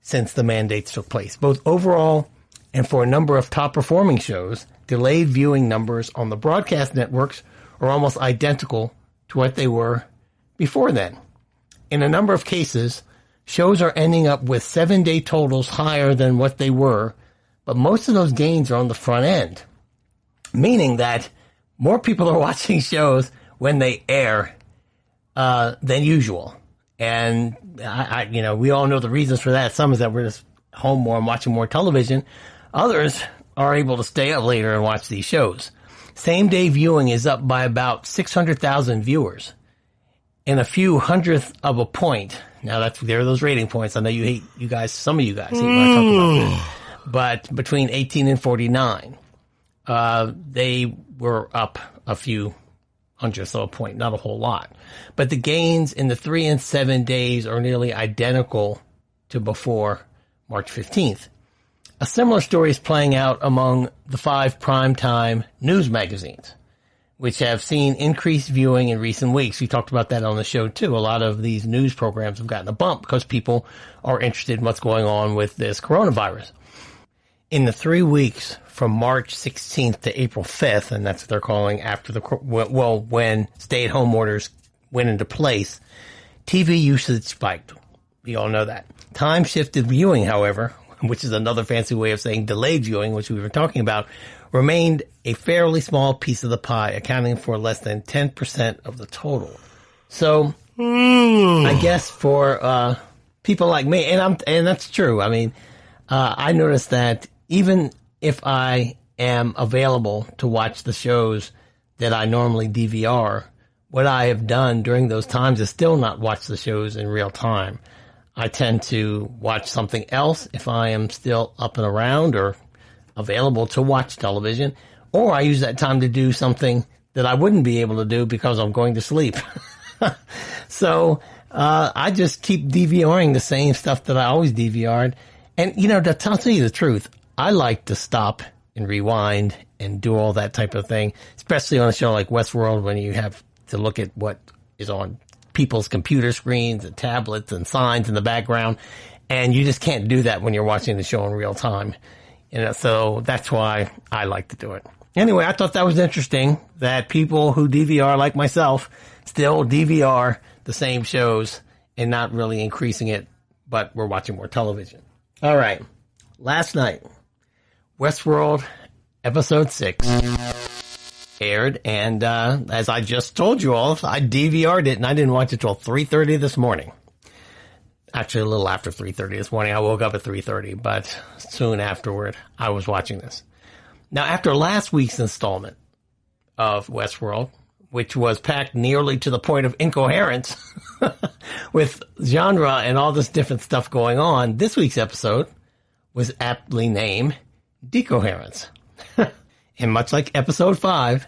since the mandates took place, both overall and for a number of top performing shows. Delayed viewing numbers on the broadcast networks are almost identical to what they were before then. In a number of cases, shows are ending up with 7-day totals higher than what they were, but most of those gains are on the front end, meaning that more people are watching shows when they air than usual. And we all know the reasons for that. Some is that we're just home more and watching more television. Others are able to stay up later and watch these shows. Same day viewing is up by about 600,000 viewers in a few hundredth of a point. Now there are those rating points. I know some of you guys hate when I talk about that. But between 18 and 49, they were up a few hundredths of a point, not a whole lot. But the gains in the 3 and 7 days are nearly identical to before March 15th. A similar story is playing out among the 5 primetime news magazines, which have seen increased viewing in recent weeks. We talked about that on the show too. A lot of these news programs have gotten a bump because people are interested in what's going on with this coronavirus. In the 3 weeks from March 16th to April 5th, and that's what they're calling after when stay-at-home orders went into place, TV usage spiked. We all know that. Time-shifted viewing, however, which is another fancy way of saying delayed viewing, which we were talking about, remained a fairly small piece of the pie, accounting for less than 10% of the total. So, I guess for people like me, and that's true. I mean, I noticed that even if I am available to watch the shows that I normally DVR, what I have done during those times is still not watch the shows in real time. I tend to watch something else if I am still up and around or available to watch television, or I use that time to do something that I wouldn't be able to do because I'm going to sleep. So I just keep DVRing the same stuff that I always DVR'd. And, to tell you the truth, I like to stop and rewind and do all that type of thing, especially on a show like Westworld when you have to look at what is on people's computer screens and tablets and signs in the background. And you just can't do that when you're watching the show in real time. So that's why I like to do it. Anyway, I thought that was interesting that people who DVR like myself still DVR the same shows and not really increasing it, but we're watching more television. All right. Last night, Westworld episode 6 aired, and as I just told you all, I DVR'd it and I didn't watch it till 3:30 this morning. Actually, a little after 3:30 this morning. I woke up at 3:30, but soon afterward, I was watching this. Now, after last week's installment of Westworld, which was packed nearly to the point of incoherence with genre and all this different stuff going on, this week's episode was aptly named Decoherence. And much like episode 5,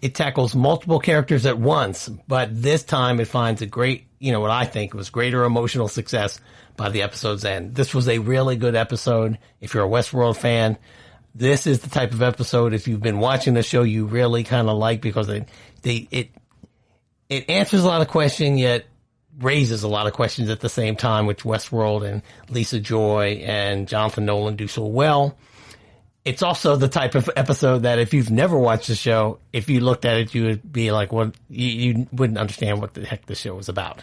it tackles multiple characters at once, but this time it finds a great, what I think was greater emotional success by the episode's end. This was a really good episode. If you're a Westworld fan, this is the type of episode, if you've been watching the show, you really kind of like, because it answers a lot of questions, yet raises a lot of questions at the same time, which Westworld and Lisa Joy and Jonathan Nolan do so well. It's also the type of episode that if you've never watched the show, if you looked at it, you would be like, what? You wouldn't understand what the heck the show was about.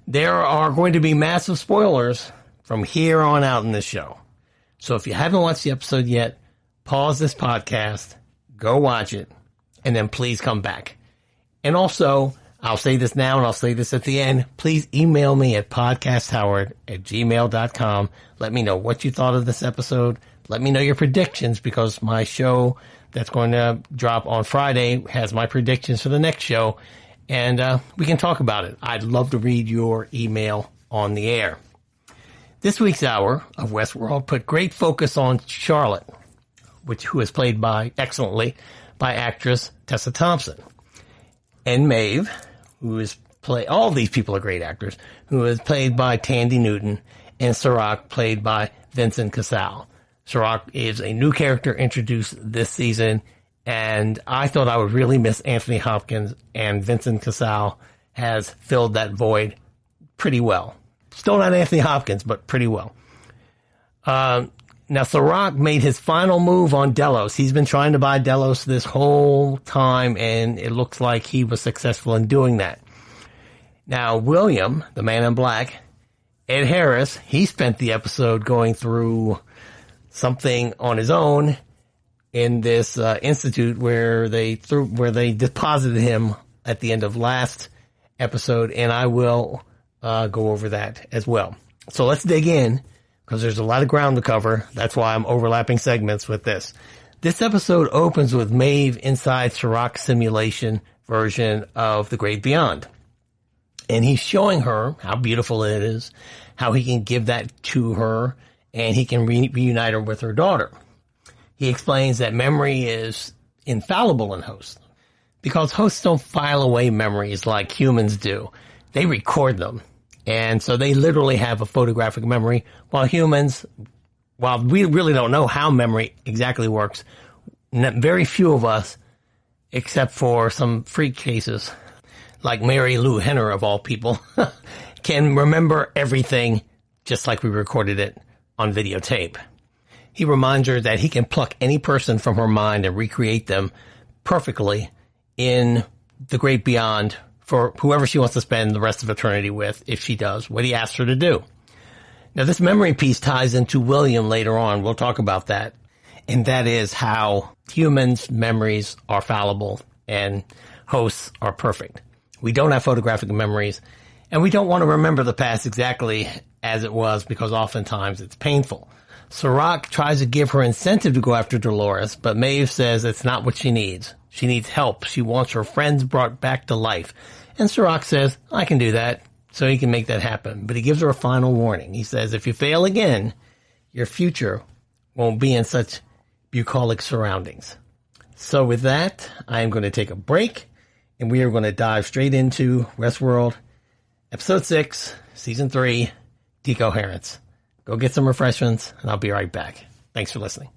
There are going to be massive spoilers from here on out in this show. So if you haven't watched the episode yet, pause this podcast, go watch it, and then please come back. And I'll say this now and I'll say this at the end. Please email me at podcasthoward@gmail.com. Let me know what you thought of this episode. Let me know your predictions, because my show that's going to drop on Friday has my predictions for the next show, and we can talk about it. I'd love to read your email on the air. This week's hour of Westworld put great focus on Charlotte, who is played excellently by actress Tessa Thompson, and Maeve, all these people are great actors, who is played by Tandy Newton, and Sirach, played by Vincent Cassel. Sirach is a new character introduced this season, and I thought I would really miss Anthony Hopkins, and Vincent Cassel has filled that void pretty well. Still not Anthony Hopkins, but pretty well. Now, Sirach made his final move on Delos. He's been trying to buy Delos this whole time, and it looks like he was successful in doing that. Now, William, the man in black, Ed Harris, he spent the episode going through something on his own in this institute where they deposited him at the end of last episode, and I will go over that as well. So let's dig in, because there's a lot of ground to cover. That's why I'm overlapping segments with this. This episode opens with Maeve inside Sirach's simulation version of The Great Beyond. And he's showing her how beautiful it is, how he can give that to her, and he can reunite her with her daughter. He explains that memory is infallible in hosts, because hosts don't file away memories like humans do. They record them. And so they literally have a photographic memory, while humans, while we really don't know how memory exactly works, very few of us, except for some freak cases, like Mary Lou Henner of all people, can remember everything just like we recorded it on videotape. He reminds her that he can pluck any person from her mind and recreate them perfectly in the great beyond for whoever she wants to spend the rest of eternity with, if she does what he asks her to do. Now, this memory piece ties into William later on. We'll talk about that. And that is how humans' memories are fallible and hosts are perfect. We don't have photographic memories, and we don't want to remember the past exactly as it was, because oftentimes it's painful. Sirach tries to give her incentive to go after Dolores, but Maeve says it's not what she needs. She needs help. She wants her friends brought back to life. And Sirach says, I can do that, so he can make that happen. But he gives her a final warning. He says, if you fail again, your future won't be in such bucolic surroundings. So with that, I am going to take a break, and we are going to dive straight into Westworld, Episode 6, Season 3, Decoherence. Go get some refreshments, and I'll be right back. Thanks for listening.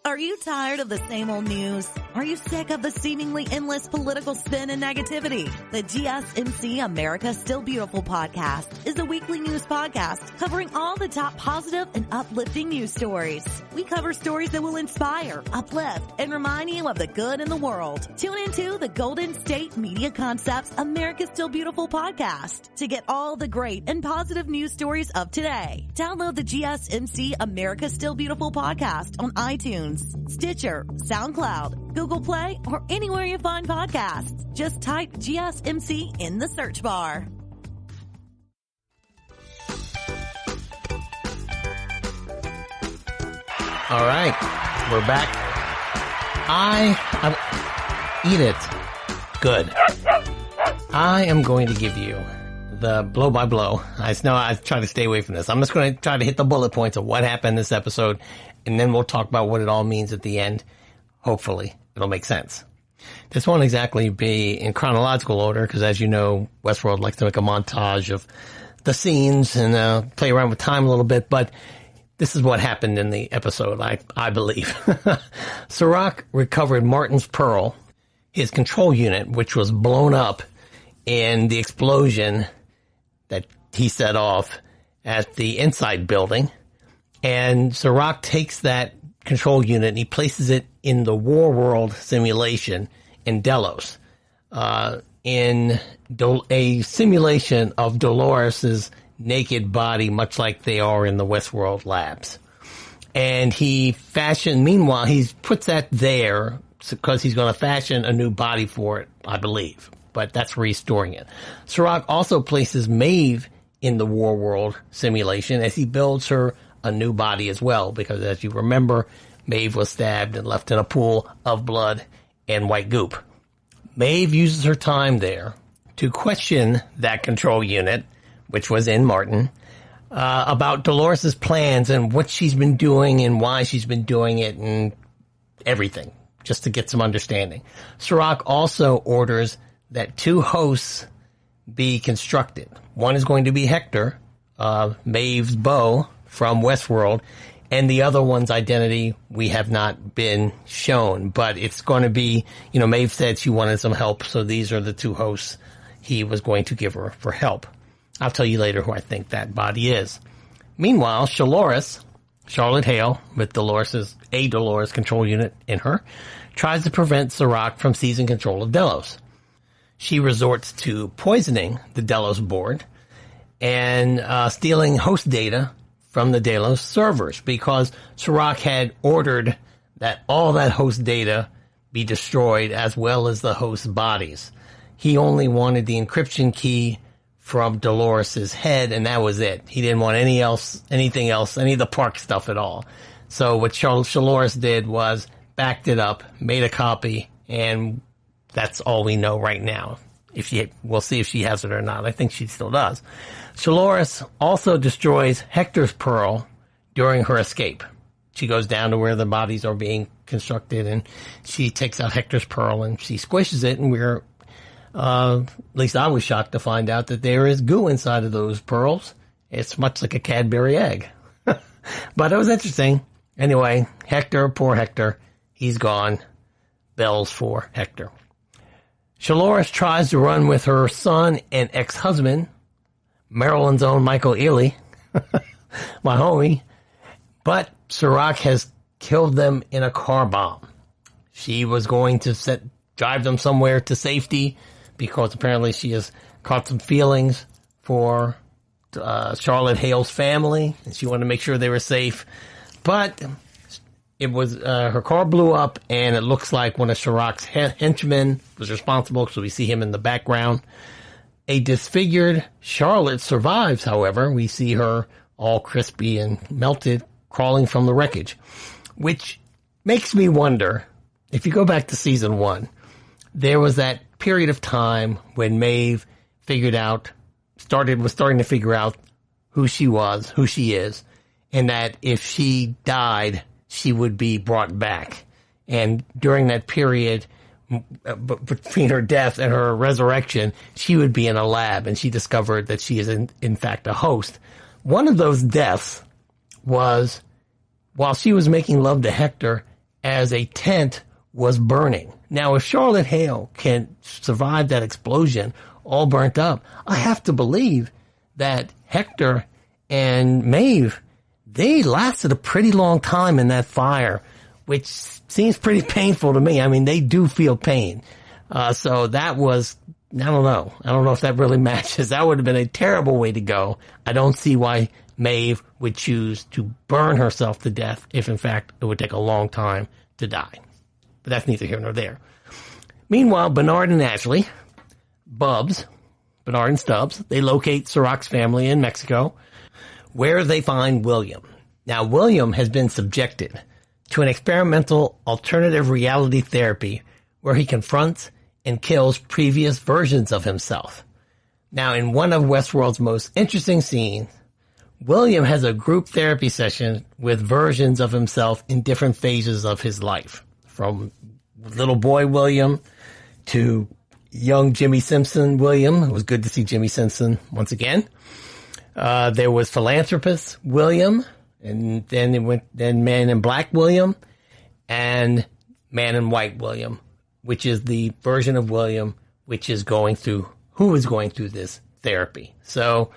Are you tired of the same old news? Are you sick of the seemingly endless political spin and negativity? The GSMC America's Still Beautiful podcast is a weekly news podcast covering all the top positive and uplifting news stories. We cover stories that will inspire, uplift, and remind you of the good in the world. Tune into the Golden State Media Concepts America's Still Beautiful podcast to get all the great and positive news stories of today. Download the GSMC America's Still Beautiful podcast on iTunes, Stitcher, SoundCloud, Google Play, or anywhere you find podcasts. Just type GSMC in the search bar. All right, we're back. Eat it. Good. I am going to give you the blow by blow. I try to stay away from this. I'm just going to try to hit the bullet points of what happened in this episode, and then we'll talk about what it all means at the end. Hopefully, it'll make sense. This won't exactly be in chronological order, because as you know, Westworld likes to make a montage of the scenes and play around with time a little bit, but this is what happened in the episode, I believe. Serac recovered Martin's Pearl, his control unit, which was blown up in the explosion that he set off at the Inside building. And Serac takes that control unit and he places it in the War World simulation in Delos, in a simulation of Dolores's naked body, much like they are in the Westworld labs. And meanwhile, he puts that there because he's going to fashion a new body for it, I believe. But that's where he's storing it. Serac also places Maeve in the War World simulation as he builds her a new body as well, because as you remember, Maeve was stabbed and left in a pool of blood and white goop. Maeve uses her time there to question that control unit, which was in Martin, about Dolores's plans and what she's been doing and why she's been doing it and everything, just to get some understanding. Serac also orders that 2 hosts be constructed. One is going to be Hector, Maeve's beau from Westworld, and the other one's identity we have not been shown, but it's going to be, Maeve said she wanted some help, so these are the 2 hosts he was going to give her for help. I'll tell you later who I think that body is. Meanwhile, Charlotte Hale, with Dolores control unit in her, tries to prevent Serac from seizing control of Delos. She resorts to poisoning the Delos board and stealing host data from the Delos servers, because Serac had ordered that all that host data be destroyed, as well as the host bodies. He only wanted the encryption key from Dolores's head, and that was it. He didn't want anything else, any of the park stuff at all. So what Dolores did was backed it up, made a copy, and that's all we know right now. We'll see if she has it or not. I think she still does. Dolores also destroys Hector's Pearl during her escape. She goes down to where the bodies are being constructed, and she takes out Hector's Pearl and she squishes it, and at least I was shocked to find out that there is goo inside of those pearls. It's much like a Cadbury egg. But it was interesting. Anyway, poor Hector, he's gone. Bells for Hector. Dolores tries to run with her son and ex-husband, Maryland's own Michael Ealy, my homie, but Serac has killed them in a car bomb. She was going to drive them somewhere to safety, because apparently she has caught some feelings for Charlotte Hale's family, and she wanted to make sure they were safe. But it was her car blew up, and it looks like one of Serac's henchmen was responsible, so we see him in the background. A disfigured Charlotte survives, however. We see her all crispy and melted, crawling from the wreckage, which makes me wonder, if you go back to season 1, there was that period of time when Maeve was starting to figure out who she was, who she is, and that if she died, she would be brought back. And during that period, between her death and her resurrection, she would be in a lab, and she discovered that she is in fact a host. One of those deaths was while she was making love to Hector as a tent was burning. Now, if Charlotte Hale can survive that explosion, all burnt up, I have to believe that Hector and Maeve, they lasted a pretty long time in that fire, which seems pretty painful to me. I mean, they do feel pain. So that was, I don't know. I don't know if that really matches. That would have been a terrible way to go. I don't see why Maeve would choose to burn herself to death if, in fact, it would take a long time to die. But that's neither here nor there. Meanwhile, Bernard and Ashley, Bernard and Stubbs, they locate Serac's family in Mexico, where they find William. Now, William has been subjected to an experimental alternative reality therapy where he confronts and kills previous versions of himself. Now, in one of Westworld's most interesting scenes, William has a group therapy session with versions of himself in different phases of his life, from little boy William to young Jimmy Simpson William. It was good to see Jimmy Simpson once again. There was philanthropist William, and then Man in Black William, and Man in White William, which is the version of William who is going through this therapy. So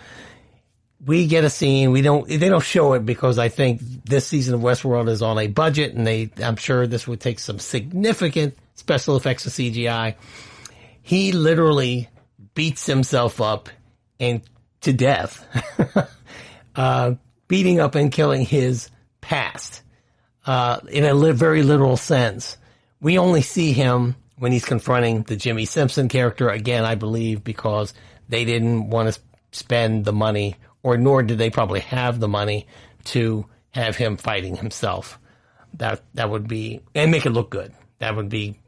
we get a scene. They don't show it because I think this season of Westworld is on a budget, and I'm sure this would take some significant special effects of CGI. He literally beats himself up to death, beating up and killing his past, in a very literal sense. We only see him when he's confronting the Jimmy Simpson character, again, I believe, because they didn't want to spend the money, or nor did they probably have the money to have him fighting himself. That would be, and make it look good. That would be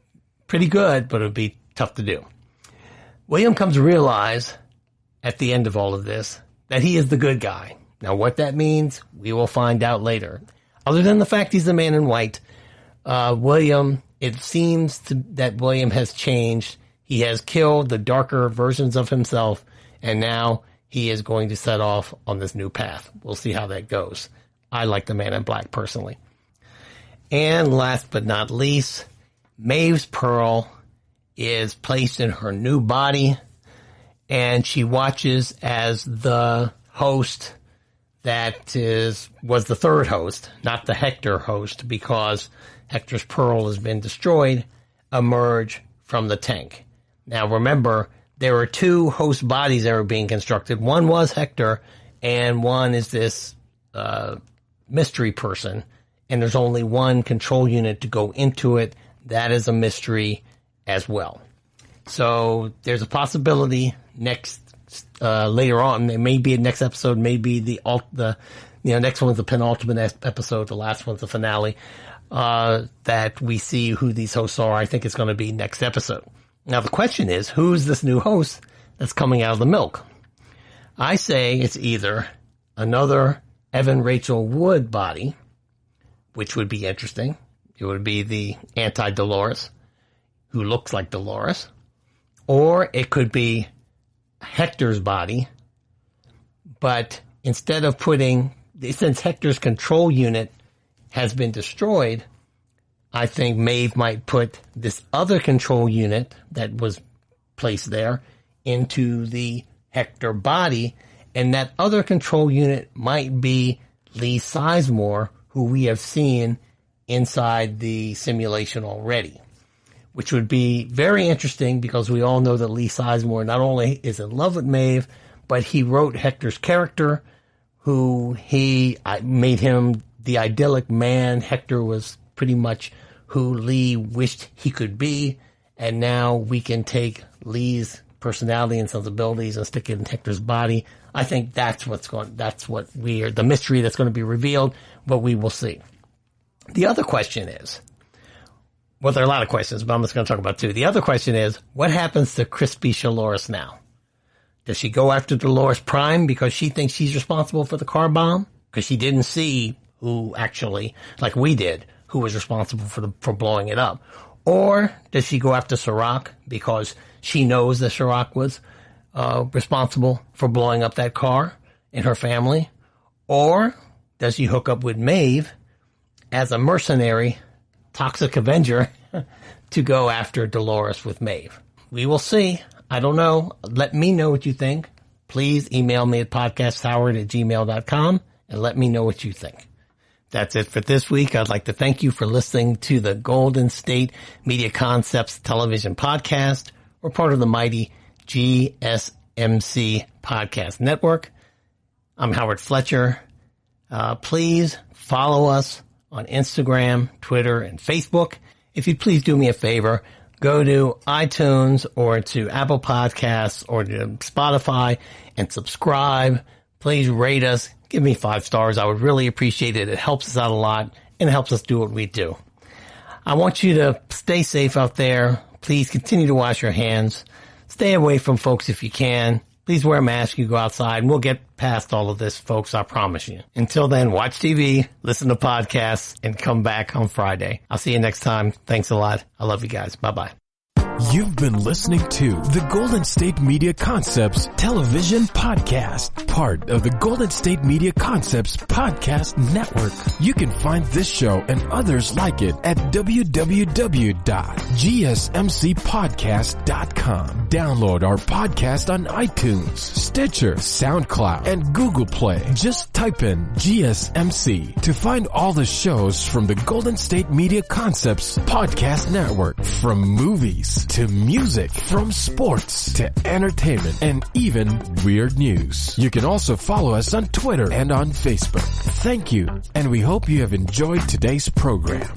pretty good, but it would be tough to do. William comes to realize at the end of all of this that he is the good guy. Now, what that means, we will find out later. Other than the fact he's the Man in White, William, it seems that William has changed. He has killed the darker versions of himself, and now he is going to set off on this new path. We'll see how that goes. I like the Man in Black personally. And last but not least, Maeve's Pearl is placed in her new body, and she watches as the host was the third host, not the Hector host, because Hector's Pearl has been destroyed, emerge from the tank. Now remember, there were two host bodies that were being constructed. One was Hector, and one is this mystery person, and there's only one control unit to go into it. That is a mystery as well. So there's a possibility later on, it may be a next episode, maybe the next one's the penultimate episode, the last one's the finale, that we see who these hosts are. I think it's going to be next episode. Now the question is, who's this new host that's coming out of the milk? I say it's either another Evan Rachel Wood body, which would be interesting. It would be the anti-Dolores, who looks like Dolores. Or it could be Hector's body, but instead of since Hector's control unit has been destroyed, I think Maeve might put this other control unit that was placed there into the Hector body, and that other control unit might be Lee Sizemore, who we have seen inside the simulation already, which would be very interesting because we all know that Lee Sizemore not only is in love with Maeve, but he wrote Hector's character, who he made him the idyllic man. Hector was pretty much who Lee wished he could be, and now we can take Lee's personality and sensibilities and stick it in Hector's body. I think that's the mystery that's going to be revealed, but we will see. The other question is, well, there are a lot of questions, but I'm just going to talk about two. The other question is, what happens to Crispy Shaloris now? Does she go after Dolores Prime because she thinks she's responsible for the car bomb? Because she didn't see who actually, like we did, who was responsible for blowing it up. Or does she go after Serac because she knows that Serac was responsible for blowing up that car and her family? Or does she hook up with Maeve as a mercenary, toxic Avenger, to go after Dolores with Maeve? We will see. I don't know. Let me know what you think. Please email me at podcasthoward@gmail.com and let me know what you think. That's it for this week. I'd like to thank you for listening to the Golden State Media Concepts television podcast. We're part of the mighty GSMC podcast network. I'm Howard Fletcher. Please follow us on Instagram, Twitter, and Facebook. If you'd please do me a favor, go to iTunes or to Apple Podcasts or to Spotify and subscribe. Please rate us. Give me 5 stars. I would really appreciate it. It helps us out a lot and it helps us do what we do. I want you to stay safe out there. Please continue to wash your hands. Stay away from folks if you can. Please wear a mask. You go outside, and we'll get past all of this, folks. I promise you. Until then, watch TV, listen to podcasts, and come back on Friday. I'll see you next time. Thanks a lot. I love you guys. Bye-bye. You've been listening to the Golden State Media Concepts Television Podcast, part of the Golden State Media Concepts Podcast Network. You can find this show and others like it at www.gsmcpodcast.com. Download our podcast on iTunes, Stitcher, SoundCloud, and Google Play. Just type in GSMC to find all the shows from the Golden State Media Concepts Podcast Network, from movies to music, from sports to entertainment, and even weird news. You can also follow us on Twitter and on Facebook. Thank you, and we hope you have enjoyed today's program.